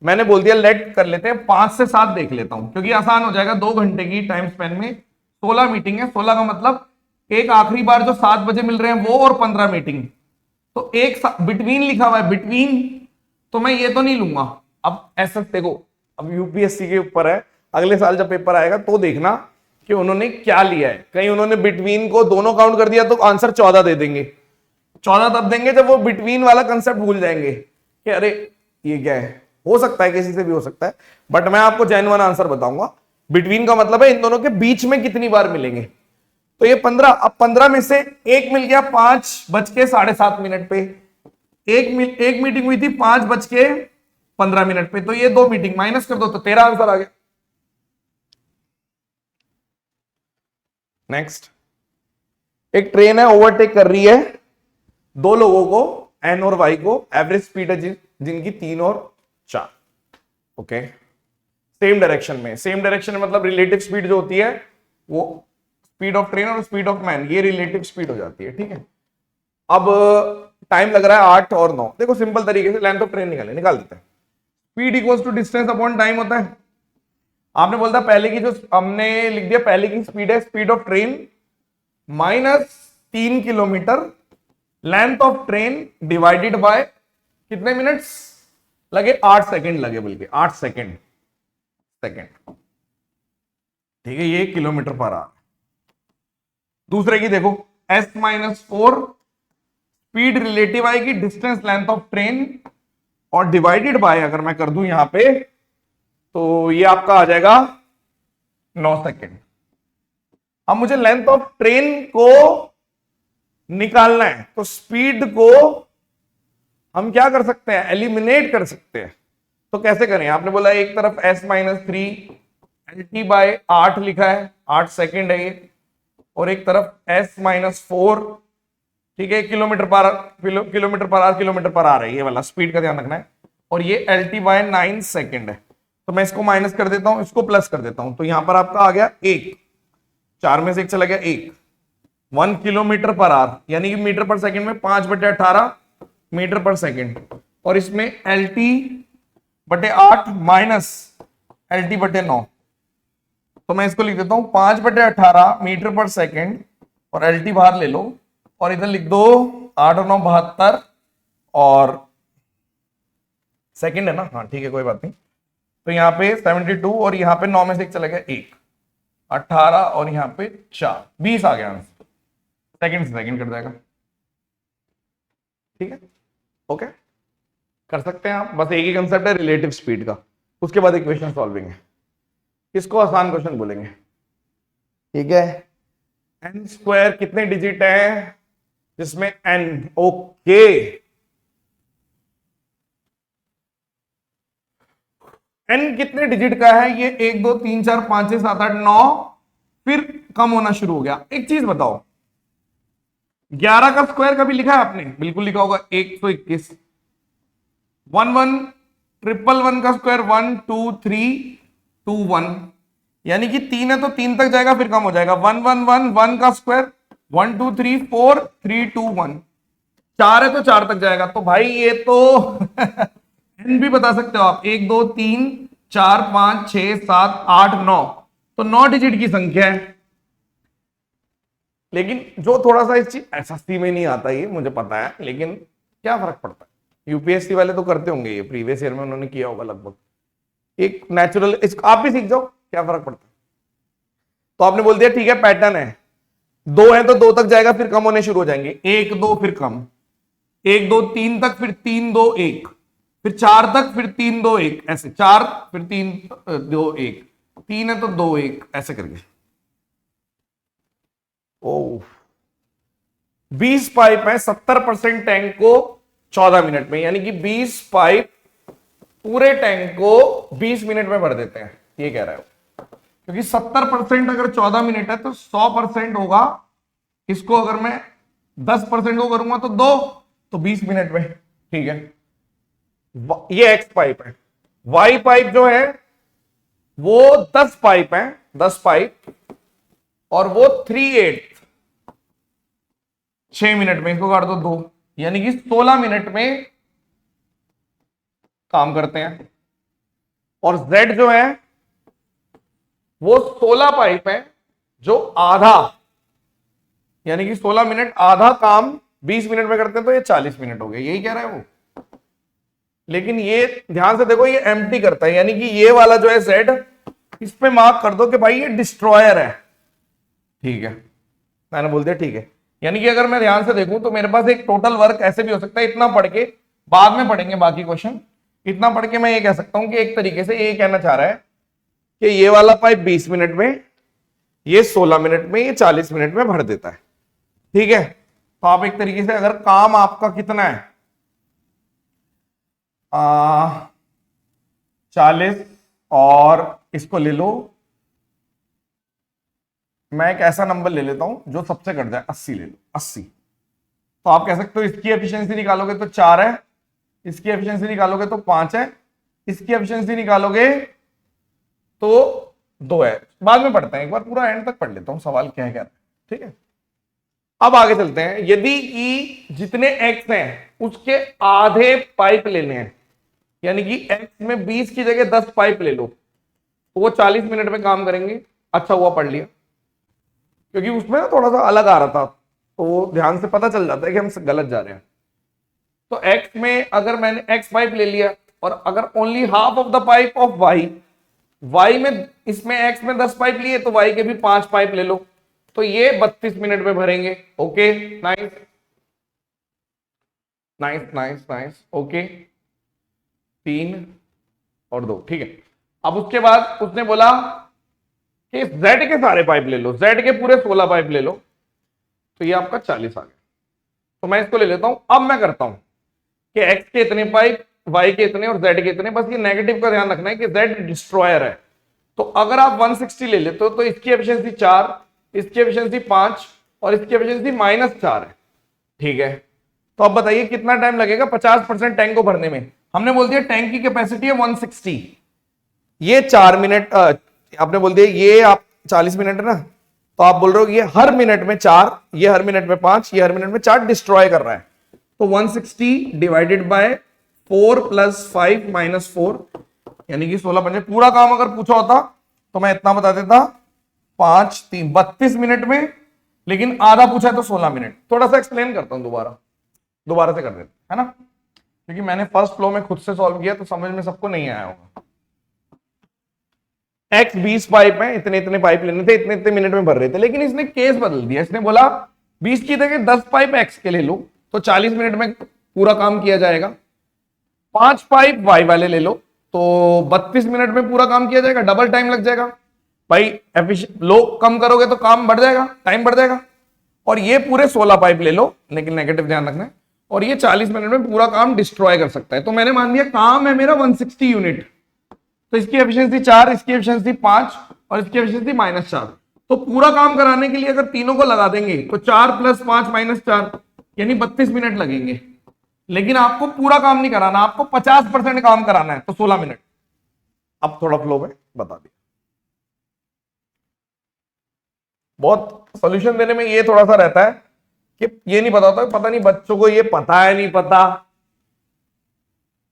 मैंने बोल दिया लेट कर लेते हैं, 5 से 7 देख लेता हूं क्योंकि आसान हो जाएगा। 2 घंटे की टाइम स्पेन में 16 मीटिंग है, 16 का मतलब एक आखिरी बार जो 7 बजे मिल रहे हैं वो और 15 मीटिंग, तो एक बिटवीन लिखा हुआ है, बिटवीन, तो मैं ये तो नहीं लूंगा। अब ऐसा देखो, अब यूपीएससी के ऊपर है, अगले साल जब पेपर आएगा तो देखना कि उन्होंने क्या लिया है। कहीं उन्होंने बिटवीन को दोनों काउंट कर दिया तो आंसर 14 दे देंगे। 14 तब देंगे जब वो बिटवीन वाला कंसेप्ट भूल जाएंगे कि अरे ये क्या है। हो सकता है किसी से भी हो सकता है, बट मैं आपको जेन्युइन आंसर बताऊंगा। बिटवीन का मतलब है इन दोनों के बीच में कितनी बार मिलेंगे। तो ये 15, अब 15 में से एक मिल गया 5:07 पे, एक मीटिंग हुई थी 5:15 पे, तो ये 2 मीटिंग माइनस कर दो तो 13 आंसर आ गया। नेक्स्ट, एक ट्रेन है, ओवरटेक कर रही है 2 लोगों को, एन और वाई को, एवरेज स्पीड है जिनकी 3 और 4। ओके, सेम डायरेक्शन में, सेम डायरेक्शन में मतलब रिलेटिव स्पीड जो होती है वो स्पीड ऑफ ट्रेन और स्पीड ऑफ मैन, ये रिलेटिव स्पीड हो जाती है। ठीक है, अब टाइम लग रहा है 8 और 9। देखो सिंपल तरीके से लेंथ ऑफ ट्रेन निकाल देते हैं। Speed equals to distance upon time होता है। आपने बोलता पहले की जो हमने लिख दिया, पहले की स्पीड है speed of train minus 3 kilometre, length of train divided by कितने मिनट्स लगे? 8 सेकेंड लगे, बल्कि 8 सेकेंड। ठीक है, ये किलोमीटर पर आवर। दूसरे की देखो, S-4 स्पीड रिलेटिव आएगी डिस्टेंस लेंथ ऑफ ट्रेन और डिवाइडेड बाय, अगर मैं कर दूं यहां पे तो ये आपका आ जाएगा 9 सेकेंड। अब मुझे लेंथ ऑफ ट्रेन को निकालना है, तो स्पीड को हम क्या कर सकते हैं? एलिमिनेट कर सकते हैं। तो कैसे करें? आपने बोला एक तरफ S-3 LT/8 लिखा है, 8 सेकेंड है ये, और एक तरफ S-4, ठीक है, किलोमीटर पर आवर है, ये वाला स्पीड का ध्यान रखना है, और ये LT/9 सेकेंड है। तो मैं इसको माइनस कर देता हूं, इसको प्लस कर देता हूं, तो यहां पर आपका आ गया 1, 4 में से 1 चला गया 1, 1 किलोमीटर पर आवर, यानी कि मीटर पर सेकेंड में 5/18 मीटर पर सेकेंड, और इसमें LT/8 माइनस LT/9, तो मैं इसको लिख देता हूं 5/18 मीटर पर सेकेंड, और LT बाहर ले लो और इधर लिख दो 8 और 9 72, और सेकेंड है ना, हाँ ठीक है कोई बात नहीं। तो यहाँ पे 72 और यहाँ पे 9 में से 1 चला गया 1, 18 और यहाँ पे 4, 20 आ गया आंसर। सेकेंड से सेकेंड कट जाएगा। ठीक है, ओके, कर सकते हैं आप। बस एक ही कंसेप्ट है रिलेटिव स्पीड का, उसके बाद इक्वेशन सॉल्विंग है। इसको आसान क्वेश्चन बोलेंगे। ठीक है, n² कितने डिजिट है जिसमें n, ओके, n कितने डिजिट का है? ये 1 2 3 4 5 6 7 8 9, फिर कम होना शुरू हो गया। एक चीज बताओ, 11 का स्क्वायर कभी लिखा है आपने? बिल्कुल लिखा होगा, 121। 1 1 1 1 1 का स्क्वायर 1 2 3 2 1, यानी कि 3 है तो 3 तक जाएगा फिर कम हो जाएगा। 1 1 1 1 का स्क्वायर 1 2 3 4 3 2 1, 4 है तो 4 तक जाएगा। तो भाई ये तो एन भी बता सकते हो आप, 1 2 3 4 5 6 7 8 9, तो 9 डिजिट की संख्या है। लेकिन जो थोड़ा सा इस चीज एसएससी में नहीं आता ये मुझे पता है, लेकिन क्या फर्क पड़ता है, यूपीएससी वाले तो करते होंगे ये, प्रीवियस ईयर में उन्होंने किया होगा लगभग। एक नेचुरल, आप भी सीख जाओ, क्या फर्क पड़ता है। तो आपने बोल दिया ठीक है पैटर्न है, 2 है तो 2 तक जाएगा फिर कम होने शुरू हो जाएंगे, 1 2 फिर कम, 1 2 3 तक फिर 3 2 1, फिर 4 तक फिर 3 2 1, ऐसे 4 फिर 3 2 1, 3 है तो 2 1, ऐसे करके। ओह 20 पाइप है, 70% टैंक को 14 मिनट में, यानी कि 20 पाइप पूरे टैंक को 20 मिनट में भर देते हैं, ये कह रहा है। क्योंकि 70% अगर 14 मिनट है तो 100% होगा, इसको अगर मैं 10% को करूंगा तो 2, तो 20 मिनट में, ठीक है। ये एक्स पाइप है। वाई पाइप जो है वो 10 पाइप है, 10 पाइप, और वो 3/8 6 मिनट में, इसको काट दो 2, यानी कि 16 मिनट में काम करते हैं। और Z जो है वो 16 पाइप है जो आधा, यानी कि 16 मिनट आधा काम 20 मिनट में करते हैं, तो ये 40 मिनट हो गए, यही कह रहा है वो। लेकिन ये ध्यान से देखो, ये एम्प्टी करता है, यानी कि ये वाला जो है Z, इस पे मार्क कर दो कि भाई ये डिस्ट्रॉयर है, ठीक है। मैंने बोल दिया ठीक है। यानी कि अगर मैं ध्यान से देखूं तो मेरे पास एक टोटल वर्क ऐसे भी हो सकता है, इतना पढ़ के, बाद में पढ़ेंगे बाकी क्वेश्चन, इतना पढ़ के मैं ये कह सकता हूं कि एक तरीके से ये कहना चाह रहा है कि ये वाला पाइप 20 मिनट में, ये 16 मिनट में, ये 40 मिनट में भर देता है, ठीक है। तो आप एक तरीके से अगर काम आपका कितना है 40, और इसको ले लो, मैं एक ऐसा नंबर ले लेता हूं जो सबसे कट जाए, 80 ले लो, 80। तो आप कह सकते हो इसकी एफिशिएंसी निकालोगे तो 4 है, इसकी एफिशिएंसी निकालोगे तो 5 है, इसकी एफिशिएंसी निकालोगे तो 2 है। बाद में पढ़ते हैं, एक बार पूरा एंड तक पढ़ लेता हूं सवाल क्या है, ठीक है। अब आगे चलते हैं। यदि ई जितने एक्स हैं उसके आधे पाइप लेने हैं, यानी कि एक्स में 20 की जगह 10 पाइप ले लो, तो वो 40 मिनट में काम करेंगे। अच्छा हुआ पढ़ लिया, क्योंकि उसमें ना थोड़ा सा अलग आ रहा था, तो ध्यान से पता चल जाता है कि हम गलत जा रहे हैं। तो एक्स में अगर मैंने एक्स पाइप ले लिया, और अगर only half of the pipe of Y में, इसमें एक्स में 10 पाइप लिए तो वाई के भी 5 पाइप ले लो, तो ये 32 मिनट में भरेंगे। Okay nice nice nice nice, okay 3 और 2, ठीक है। अब उसके बाद उसने बोला कि Z के सारे पाइप ले लो, Z के पूरे 16 पाइप ले लो, तो ये आपका 40 आ गया। तो मैं इसको ले लेता हूं। अब मैं करता हूं कि X के इतने पाइप, Y के इतने और Z के इतने, बस ये नेगेटिव का ध्यान रखना है कि Z डिस्ट्रॉयर है। तो अगर आप 160 ले लेते हो तो इसकी एफिशिएंसी 4, इसकी एफिशिएंसी 5 और इसकी एफिशिएंसी -4 है, ठीक है। तो अब बताइए कितना टाइम लगेगा 50% टैंक को भरने में। हमने बोल दिया टैंक की कैपेसिटी है 160, ये 4 मिनट, आपने बोल दिया ये आप 40 मिनट है ना, तो आप बोल रहे हो ये हर मिनट में 4, ये हर मिनट में 5, ये हर मिनट में 4 डिस्ट्रॉय कर रहा है। तो 160 डिवाइडेड बाय 4 + 5 - 4, यानी कि 16 पंजे। पूरा काम अगर पूछा होता तो मैं इतना बता देता, 5 3 32 मिनट में, लेकिन आधा पूछा है तो 16 मिनट। थोड़ा सा एक्सप्लेन करता हूं, दोबारा से कर देते है ना, क्योंकि मैंने फर्स्ट फ्लो में खुद से सॉल्व किया तो समझ में सबको नहीं आया होगा। एक्स 20 पाइप है, इतने इतने पाइप लेने थे, इतने इतने मिनट में भर रहे थे, लेकिन इसने केस बदल दिया। इसने बोला 20 की जगह 10 पाइप एक्स के ले लो, तो 40 मिनट में पूरा काम किया जाएगा। 5 पाइप वाई वाले ले लो, तो 32 मिनट में पूरा काम किया जाएगा, डबल टाइम लग जाएगा। भाई लोग कम करोगे तो काम बढ़ जाएगा, टाइम बढ़ जाएगा। और ये पूरे 16 पाइप ले लो, लेकिन नेगेटिव ध्यान रखना है, और ये 40 मिनट में पूरा काम डिस्ट्रॉय कर सकता है। तो मैंने मान लिया काम है मेरा 160 यूनिट, तो इसकी एफिशिएंसी 4, इसकी एफिशिएंसी 5 और इसकी एफिशिएंसी -4। तो पूरा काम कराने के लिए अगर तीनों को लगा देंगे तो 4 + 5 - 4 यानी 32 मिनट लगेंगे। लेकिन आपको पूरा काम नहीं कराना, आपको 50% काम कराना है, तो 16 मिनट। अब थोड़ा फ्लो में बता दिया। बहुत सॉल्यूशन देने में ये थोड़ा सा रहता है कि ये नहीं पता होता, पता नहीं बच्चों को ये पता है नहीं पता,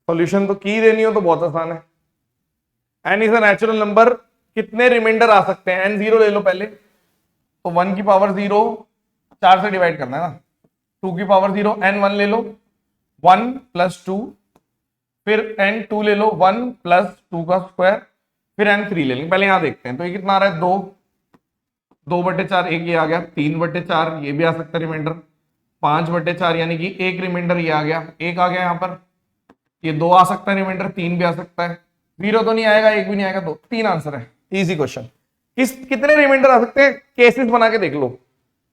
सॉल्यूशन तो की देनी हो तो बहुत आसान है। N is a natural number, कितने रिमाइंडर आ सकते हैं, एन 0 ले लो पहले, तो 1 की पावर 0 4 से डिवाइड करना है ना, 2 की पावर 0 एन 1 ले लो 1 + 2, फिर एन 2 ले लो 1 + 2 का स्क्वायर, फिर एन 3 ले लेंगे। पहले यहां देखते हैं, तो ये कितना आ रहा है 2, 2/4 एक ये आ गया, 3/4 ये भी आ सकता है रिमाइंडर, 5/4 यानी कि एक रिमाइंडर ये आ गया, एक आ गया यहाँ पर, ये 2 आ सकता है रिमाइंडर, 3 भी आ सकता है, 0 तो नहीं आएगा, 1 भी नहीं आएगा, 2, 3 आंसर है। Easy question. कितने रिमाइंडर आ सकते हैं, केसेस बना के देख लो।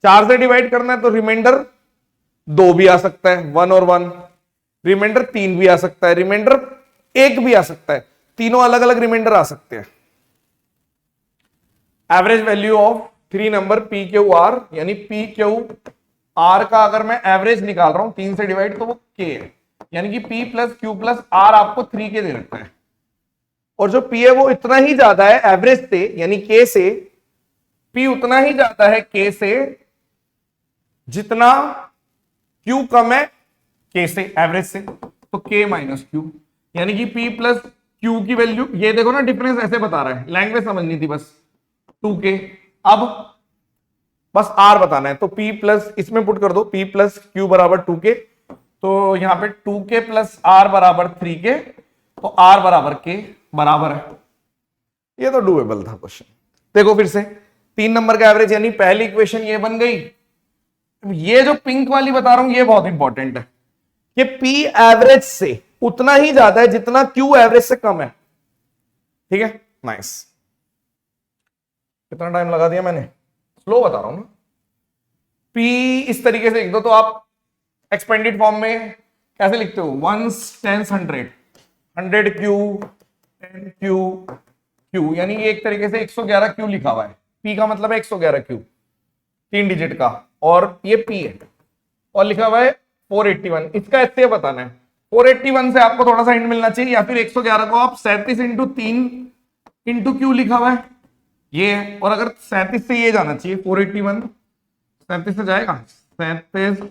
4 से डिवाइड करना है तो रिमाइंडर 2 भी आ सकता है, 1 और 1, रिमाइंडर 3 भी आ सकता है, रिमाइंडर 1 भी आ सकता है, तीनों अलग अलग रिमाइंडर आ सकते हैं। Average value of 3 number P Q R, यानी पी क्यू आर का अगर मैं एवरेज निकाल रहा हूं 3 से डिवाइड, तो वो के है, यानी कि P + Q + R आपको 3 के दे रखता है, और जो P है वो इतना ही ज्यादा है एवरेज से, यानी K से, P उतना ही ज्यादा है K से जितना Q कम है K से, एवरेज से, तो K - Q, यानी कि P + Q की वैल्यू, ये देखो ना डिफरेंस ऐसे बता रहा है, लैंग्वेज समझनी थी बस, 2K। अब बस R बताना है, तो P प्लस इसमें पुट कर दो, P + Q = 2K, तो यहां पे 2K + R = 3K, तो R = K बराबर है। ये तो डूएबल था क्वेश्चन। देखो फिर से 3 नंबर का एवरेज, यानी पहली इक्वेशन ये बन गई। ये जो पिंक वाली बता रहा हूं ये बहुत इंपॉर्टेंट है कि P एवरेज से उतना ही ज्यादा है जितना Q एवरेज से कम है। ठीक है, नाइस। कितना टाइम लगा दिया मैंने, स्लो बता रहा हूं ना। P इस तरीके से लिख दो, तो आप एक्सपेंडेड फॉर्म में कैसे लिखते हो, 1s 10s 100, 100Q 10Q Q, यानी ये एक तरीके से 111Q लिखा हुआ है। P का मतलब है 111Q, 3 डिजिट का, और ये P है, और लिखा हुआ है 481। इसका ऐसे बताना है, 481 से आपको थोड़ा सा हिंट मिलना चाहिए, या फिर 111 को आप 37 × 3 × Q लिखा हुआ है ये है, और अगर 37 से ये जाना चाहिए 481, 37 से जाएगा 37,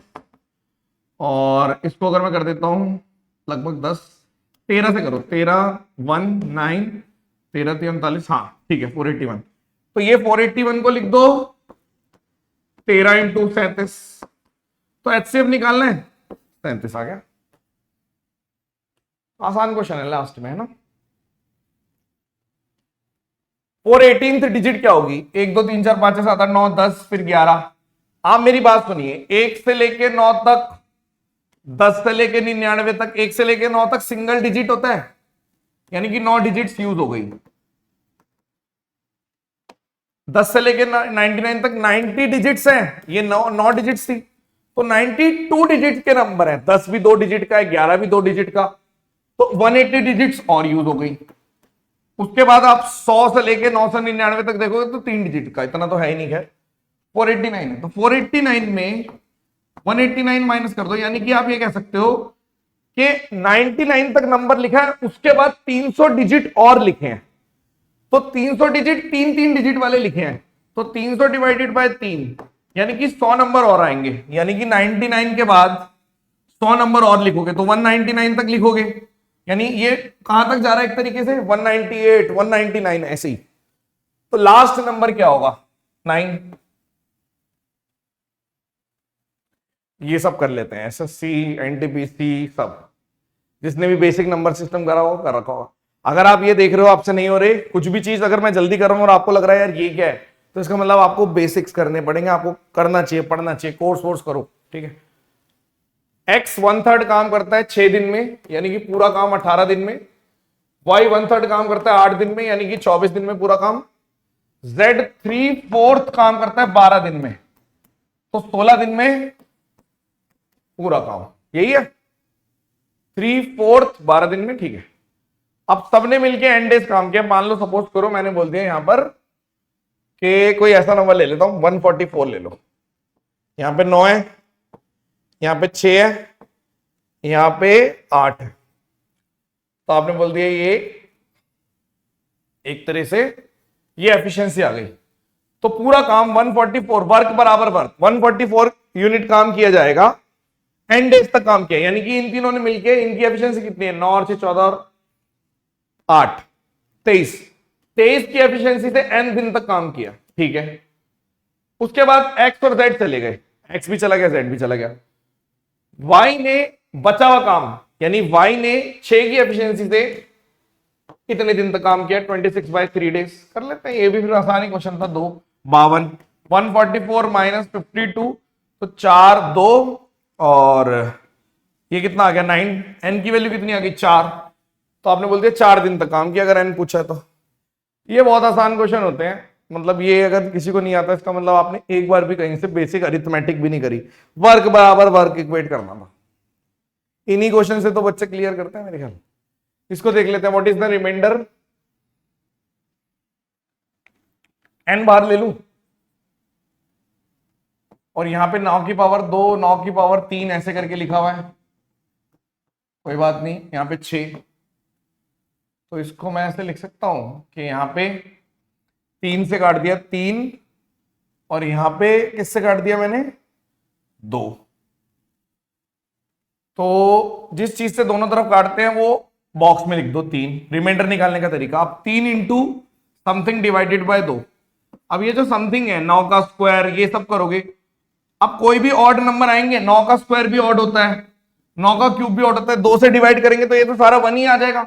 और इसको अगर मैं कर देता हूं लगभग 10, 13 से करो, 13 1 9 13 3 39, हाँ ठीक है 481। तो ये 481 को लिख दो 13 × 37, तो HCF निकालना है, 37 आ गया। आसान क्वेश्चन है लास्ट में, है ना। 418th डिजिट क्या होगी, 1 2 3 4 5 6 7 8 9 10 फिर 11। आप मेरी बात सुनिए, 1 से लेके 9 तक, 10 से लेके 99 तक, 1 से लेके 9 तक सिंगल डिजिट होता है, यानी कि 9 डिजिट्स यूज हो गई। 10 से लेके 99 तक 90 डिजिट्स हैं, ये 9 डिजिट्स थी, तो 92 डिजिट के नंबर है, 10 भी 2 डिजिट का है, 11 भी 2 डिजिट का, तो 180 डिजिट्स और यूज हो गई। उसके बाद आप 100 से लेके 9 से 99 तक देखोगे तो 3 डिजिट का, इतना तो है ही नहीं है, 489 है, तो 489 में 189 माइनस कर दो, यानी कि आप ये कह सकते हो कि 99 तक नंबर लिखा है, उसके बाद 300 डिजिट और लिखे हैं, तो 300 डिजिट 3 डिजिट वाले लिखे हैं, तो 300 डिवाइडेड बाय 3, यानी कि 100 नंबर और आएंगे, यानी कि 99 के बाद 100 नंबर और लिखोगे तो 199 तक लिखोगे, यानी ये कहां तक जा रहा है एक तरीके से 198 199 ऐसे ही। तो लास्ट नंबर क्या होगा 9। ये सब कर लेते हैं, SSC NTPC सब, जिसने भी बेसिक नंबर सिस्टम करा हो कर रखा होगा। अगर आप ये देख रहे हो आपसे नहीं हो रहे कुछ भी चीज, अगर मैं जल्दी कर रहा हूं और आपको लग रहा है यार ये क्या है, तो इसका मतलब आपको बेसिक्स करने पड़ेंगे, आपको करना चाहिए, पढ़ना चाहिए, कोर्स करो। ठीक है, X 1/3 काम करता है 6 दिन में, यानी कि पूरा काम 18 दिन में, Y 1/3 काम करता है 8 दिन में, यानी कि 24 दिन में पूरा काम, Z 3/4 काम करता है 12 दिन में, तो 16 दिन में पूरा काम, यही है 3/4 12 दिन में। ठीक है, अब सबने मिलके एन डेज काम किया, मान लो सपोज करो मैंने बोल दिया यहां पर कि कोई ऐसा नंबर ले लेता हूं 144 ले लो, यहां पे 9 है, यहां पे 6 है, यहां पे 8 है, तो आपने बोल दिया ये एक तरह से ये एफिशिएंसी आ गई। तो पूरा काम 144 वर्क बराबर वर्क 144 यूनिट काम किया जाएगा, एन डेज तक काम किया, यानी कि इन तीनों ने मिलके इनकी एफिशिएंसी कितनी है, 9 और 6 14 और 8 23 23 की एफिशिएंसी से एन दिन तक काम किया, ठीक है। उसके बाद एक्स और जेड चले गए, एक्स भी चला गया जेड भी चला गया। वाई ने बचा हुआ काम, यानी वाई ने 6 की एफिशिएंसी से कितने दिन तक काम किया, 26/3 डेज। कर लेते हैं, ये भी फिर आसानी क्वेश्चन था। 2 52 144 माइनस 52 तो 4 2 और ये कितना आ गया 9, एन की वैल्यू कितनी आ गई 4, तो आपने बोल दिया 4 दिन तक काम किया अगर एन पूछा है तो। ये बहुत आसान क्वेश्चन होते हैं, मतलब ये अगर किसी को नहीं आता इसका मतलब आपने एक बार भी कहीं से बेसिक अरिथमेटिक भी नहीं करी, वर्क बराबर वर्क इक्वेट करना था। इन्हीं क्वेश्चन से तो बच्चे क्लियर करते हैं मेरे ख्याल। इसको देख लेते हैं, what is the reminder, n बार ले लू और यहां पे 9 की पावर 2 9 की पावर 3 ऐसे करके लिखा हुआ है, कोई बात नहीं। यहां पे 6, तो इसको मैं ऐसे लिख सकता हूं कि यहां पे 3 से काट दिया 3 और यहां पे किससे काट दिया मैंने 2। तो जिस चीज से दोनों तरफ काटते हैं वो बॉक्स में लिख दो 3। रिमाइंडर निकालने का तरीका, आप 3 इंटू समथिंग डिवाइडेड बाय 2। अब ये जो समथिंग है 9 का स्क्वायर ये सब करोगे, अब कोई भी ऑड नंबर आएंगे 9 का स्क्वायर भी ऑड होता है, 9 का क्यूब भी ऑड होता है, 2 से डिवाइड करेंगे तो ये तो सारा 1 ही आ जाएगा,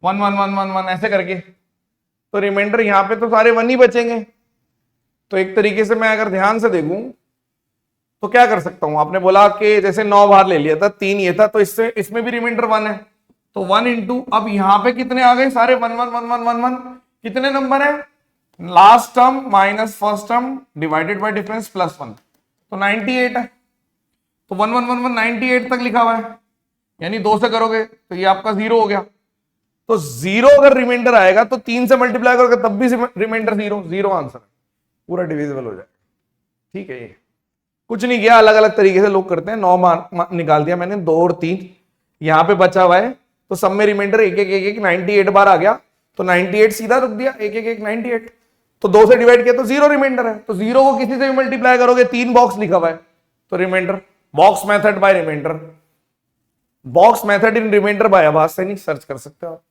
1 1 1 1 1 ऐसे करके। तो रिमाइंडर यहां पे तो सारे 1 ही बचेंगे। तो एक तरीके से मैं अगर ध्यान से देखूं तो क्या कर सकता हूं, आपने बोला कि जैसे 9 बाहर ले लिया था, 3 ये था, तो इससे इसमें भी रिमाइंडर 1 है, तो 1 इंटू, अब यहां पे कितने आ गए सारे 1 1 1 1 1 1, कितने नंबर है, last term minus first term divided by difference plus 1, तो 98 है। तो 1 1 1 1 98 तक लिखा हुआ है, यानी 2 से करोगे तो ये आपका 0 हो गया। तो 0 अगर रिमाइंडर आएगा तो 3 से मल्टीप्लाई करोगे तब भी रिमाइंडर 0, 0 आंसर है, पूरा डिविजिबल हो जाएगा। ठीक है, ये कुछ नहीं किया, अलग अलग तरीके से लोग करते हैं। 9 निकाल दिया मैंने, 2 और 3 यहां पे बचा हुआ है, तो सब में रिमाइंडर 1 1 1 1 98 बार आ गया, तो 98 सीधा रुक दिया, 1 1 1 98। तो 2 से डिवाइड किया तो 0 रिमाइंडर है, तो 0 को किसी से भी मल्टीप्लाई करोगे, 3 बॉक्स लिखा हुआ है तो remainder. Box method by remainder, box method in remainder by आभास से नहीं सर्च कर सकते आप।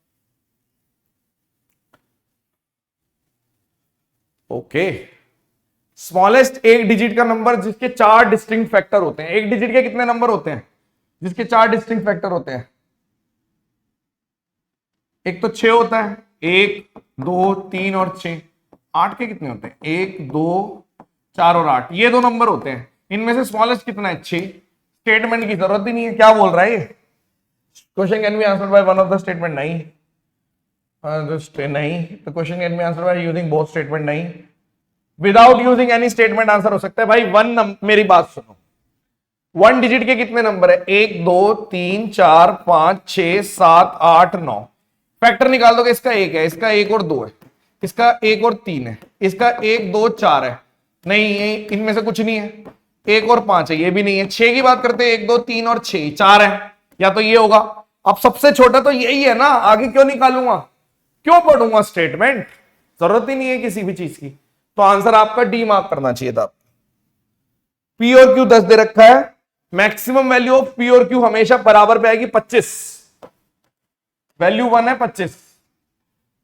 ओके, स्मॉलेस्ट एक डिजिट का नंबर जिसके 4 डिस्टिंक्ट फैक्टर होते हैं। एक डिजिट के कितने नंबर होते हैं जिसके 4 डिस्टिंक्ट फैक्टर होते हैं? एक तो 6 होता है, 1 2 3 और 6। 8 के कितने होते हैं? 1 2 4 और 8, ये 2 नंबर होते हैं। इनमें से स्मॉलेस्ट कितना है? 6। स्टेटमेंट की जरूरत ही नहीं है, क्या बोल रहा है ये? Question can be answered by one of the statement, नहीं नहीं। तो question can be answered by using both statement, नहीं। Without using any statement answer हो सकता है भाई। मेरी बात सुनो, 1 डिजिट के कितने नंबर है? 1 2 3 4 5 6 7 8 9। फैक्टर निकाल दोगे, इसका 1 है, इसका 1 और 2 है, इसका 1 और 3 है, इसका 1 2 4 है, नहीं इनमें से कुछ नहीं है। 1 और 5 है, ये भी नहीं है। 6 की बात करते हैं, 1 2 3 और 6, 4 है, या तो ये होगा। अब सबसे छोटा तो यही है ना, आगे क्यों निकालूंगा, क्यों पढ़ूंगा स्टेटमेंट, जरूरत ही नहीं है किसी भी चीज की। तो आंसर आपका डी मार्क करना चाहिए था। पी और क्यू 10 दे रखा है, मैक्सिमम वैल्यू ऑफ पी और क्यू हमेशा बराबर पे आएगी 25। वैल्यू 1 है 25,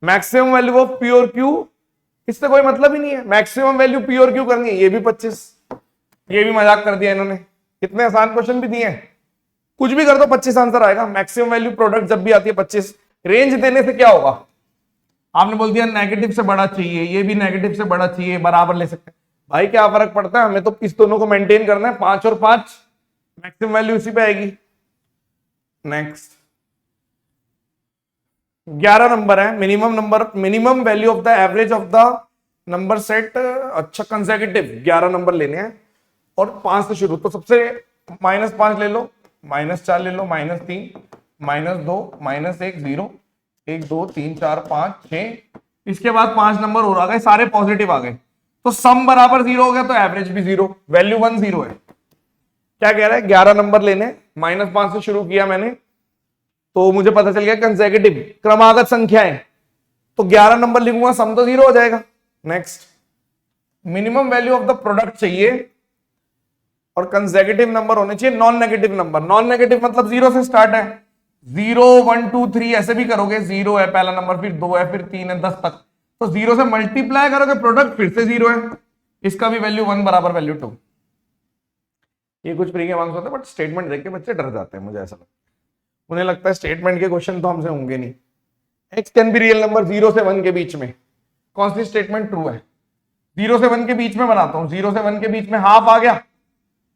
मैक्सिमम वैल्यू ऑफ पी और क्यू, इससे कोई मतलब ही नहीं है। मैक्सिमम वैल्यू पी और क्यू करनी है, ये भी 25। ये भी मजाक कर दिया इन्होंने, कितने आसान क्वेश्चन भी दिए हैं। कुछ भी कर दो 25 आंसर आएगा। मैक्सिमम वैल्यू प्रोडक्ट जब भी आती है 25। रेंज देने से क्या होगा? आपने बोल दिया नेगेटिव से बड़ा चाहिए, ये भी नेगेटिव से बड़ा चाहिए, बराबर ले सकते हैं। भाई क्या फर्क पड़ता है, हमें तो इस दोनों को मेंटेन करना है। 5 और 5, मैक्सिमम वैल्यू इसी पे आएगी। नेक्स्ट 11 नंबर है, minimum number, minimum value of the average of the number set. अच्छा, कंसेक्यूटिव 11 नंबर लेने हैं और 5 से शुरू। तो सबसे -5 ले लो, -4 ले लो, -3, -2, -1 0, 1 2 3 4 5 6। इसके बाद 5 नंबर और आ गए, सारे पॉजिटिव आ गए, तो सम बराबर 0 हो गया, तो एवरेज भी 0, वैल्यू 1 0 है। क्या कह रहा है? 11 नंबर लेने, -5 से शुरू किया मैंने, तो मुझे पता चल गया कंसेक्यूटिव क्रमागत संख्या है, तो 11 नंबर लिखूंगा, सम तो 0 हो जाएगा। Next minimum value of the product चाहिए और कंसेक्यूटिव नंबर होने चाहिए non negative number. Non negative मतलब 0 से स्टार्ट है, 0 1 2 3 ऐसे भी करोगे, 0 है पहला नंबर, फिर 2 है, फिर 3 है, 10 तक, तो 0 से मल्टीप्लाई करोगे प्रोडक्ट फिर से 0 है, इसका भी वैल्यू 1 बराबर वैल्यू 2। ये कुछ प्री के मार्क्स होते हैं, बट स्टेटमेंट देख के बच्चे डर जाते हैं, मुझे ऐसा लगता है, उन्हें लगता है स्टेटमेंट के क्वेश्चन तो हमसे होंगे नहीं। X can be real number 0 से 1 के बीच में, कौन सी स्टेटमेंट ट्रू है? 0 से 1 के बीच में बनाता हूं, 0 से 1 के बीच में हाफ आ गया,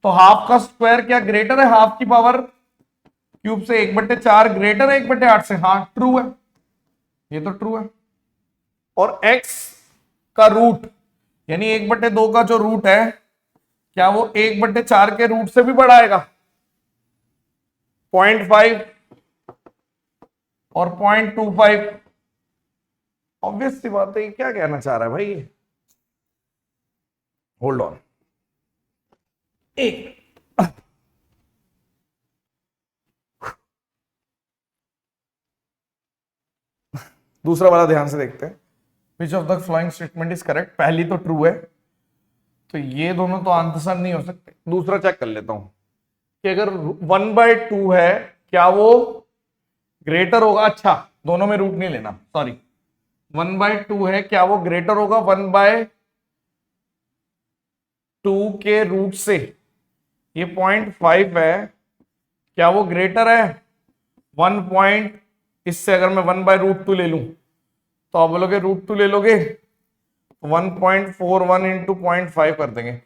तो हाफ का स्क्वायर क्या ग्रेटर है हाफ की पावर क्यूब से? 1/4 ग्रेटर है 1/8 से? हाँ ट्रू है, ये तो ट्रू है। और x का रूट यानी 1/2 का जो रूट है, क्या वो 1/4 के रूट से भी बड़ा आएगा? 0.5 और 0.25। ऑब्वियस सी बात है, क्या कहना चाह रहा है भाई? होल्ड ऑन, एक दूसरा वाला ध्यान से देखते हैं। Which of the following statement is correct? पहली तो ट्रू है, तो ये दोनों तो आंसर नहीं हो सकते। दूसरा चेक कर लेता हूं कि अगर 1/2 है, क्या वो ग्रेटर होगा? अच्छा, दोनों में रूट नहीं लेना, सॉरी, 1/2 है, क्या वो ग्रेटर होगा 1/2 के रूट से? ये 0.5 है, क्या वो ग्रेटर है 1 इससे? अगर मैं 1/√2 ले लूं तो आप बोलोगे √2 ले लोगे, 1.41 इंटू 0.5 कर देंगे।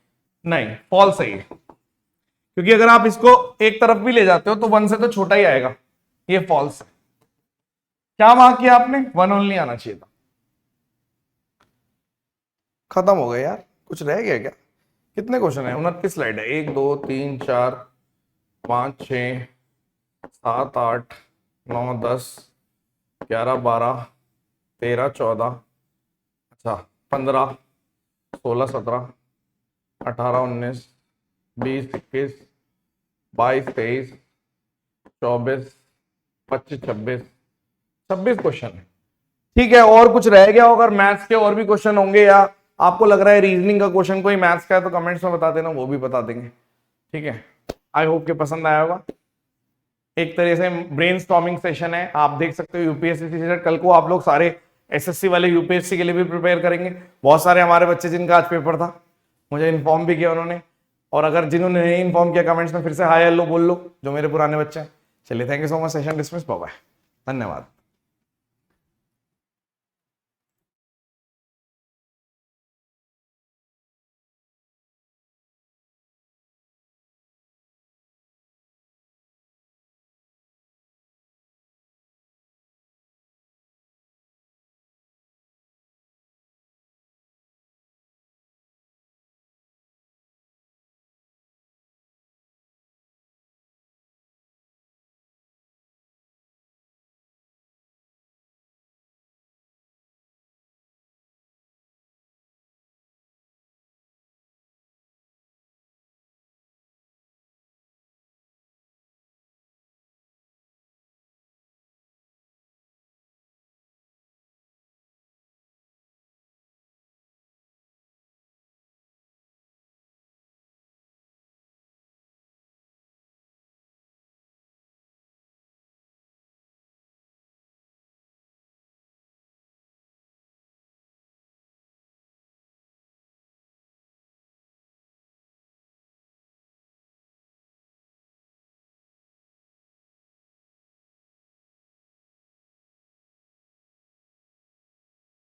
नहीं, फॉल्स है ये, क्योंकि अगर आप इसको एक तरफ भी ले जाते हो तो 1 से तो छोटा ही आएगा, ये फॉल्स है। क्या मार्क किया आपने? 1 ओनली आना चाहिए था। खत्म हो गया यार, कुछ रह गया क्या? कितने क्वेश्चन है? 29 स्लाइड है, 1 2 3 4 5 6 7 8 9 10 11 12 13 14, अच्छा 15 16 17 18 19 20 21 22 23 24 25 26 क्वेश्चन है। ठीक है, और कुछ रह गया होगा? अगर मैथ्स के और भी क्वेश्चन होंगे या आपको लग रहा है रीजनिंग का क्वेश्चन कोई मैथ्स का है तो कमेंट्स में बता देना, वो भी बता देंगे। ठीक है, आई होप के पसंद आया होगा। एक तरह से ब्रेनस्टॉर्मिंग सेशन है, आप देख सकते हो यूपीएससी से कल को आप लोग सारे एसएससी वाले यूपीएससी के लिए भी प्रिपेयर करेंगे। बहुत सारे हमारे बच्चे जिनका आज पेपर था, मुझे इन्फॉर्म भी किया उन्होंने, और अगर जिन्होंने नहीं इन्फॉर्म किया कमेंट्स में फिर से हाय हेलो बोल लो, जो मेरे पुराने बच्चे हैं। चलिए, thank you so much, session dismiss, bye bye, धन्यवाद।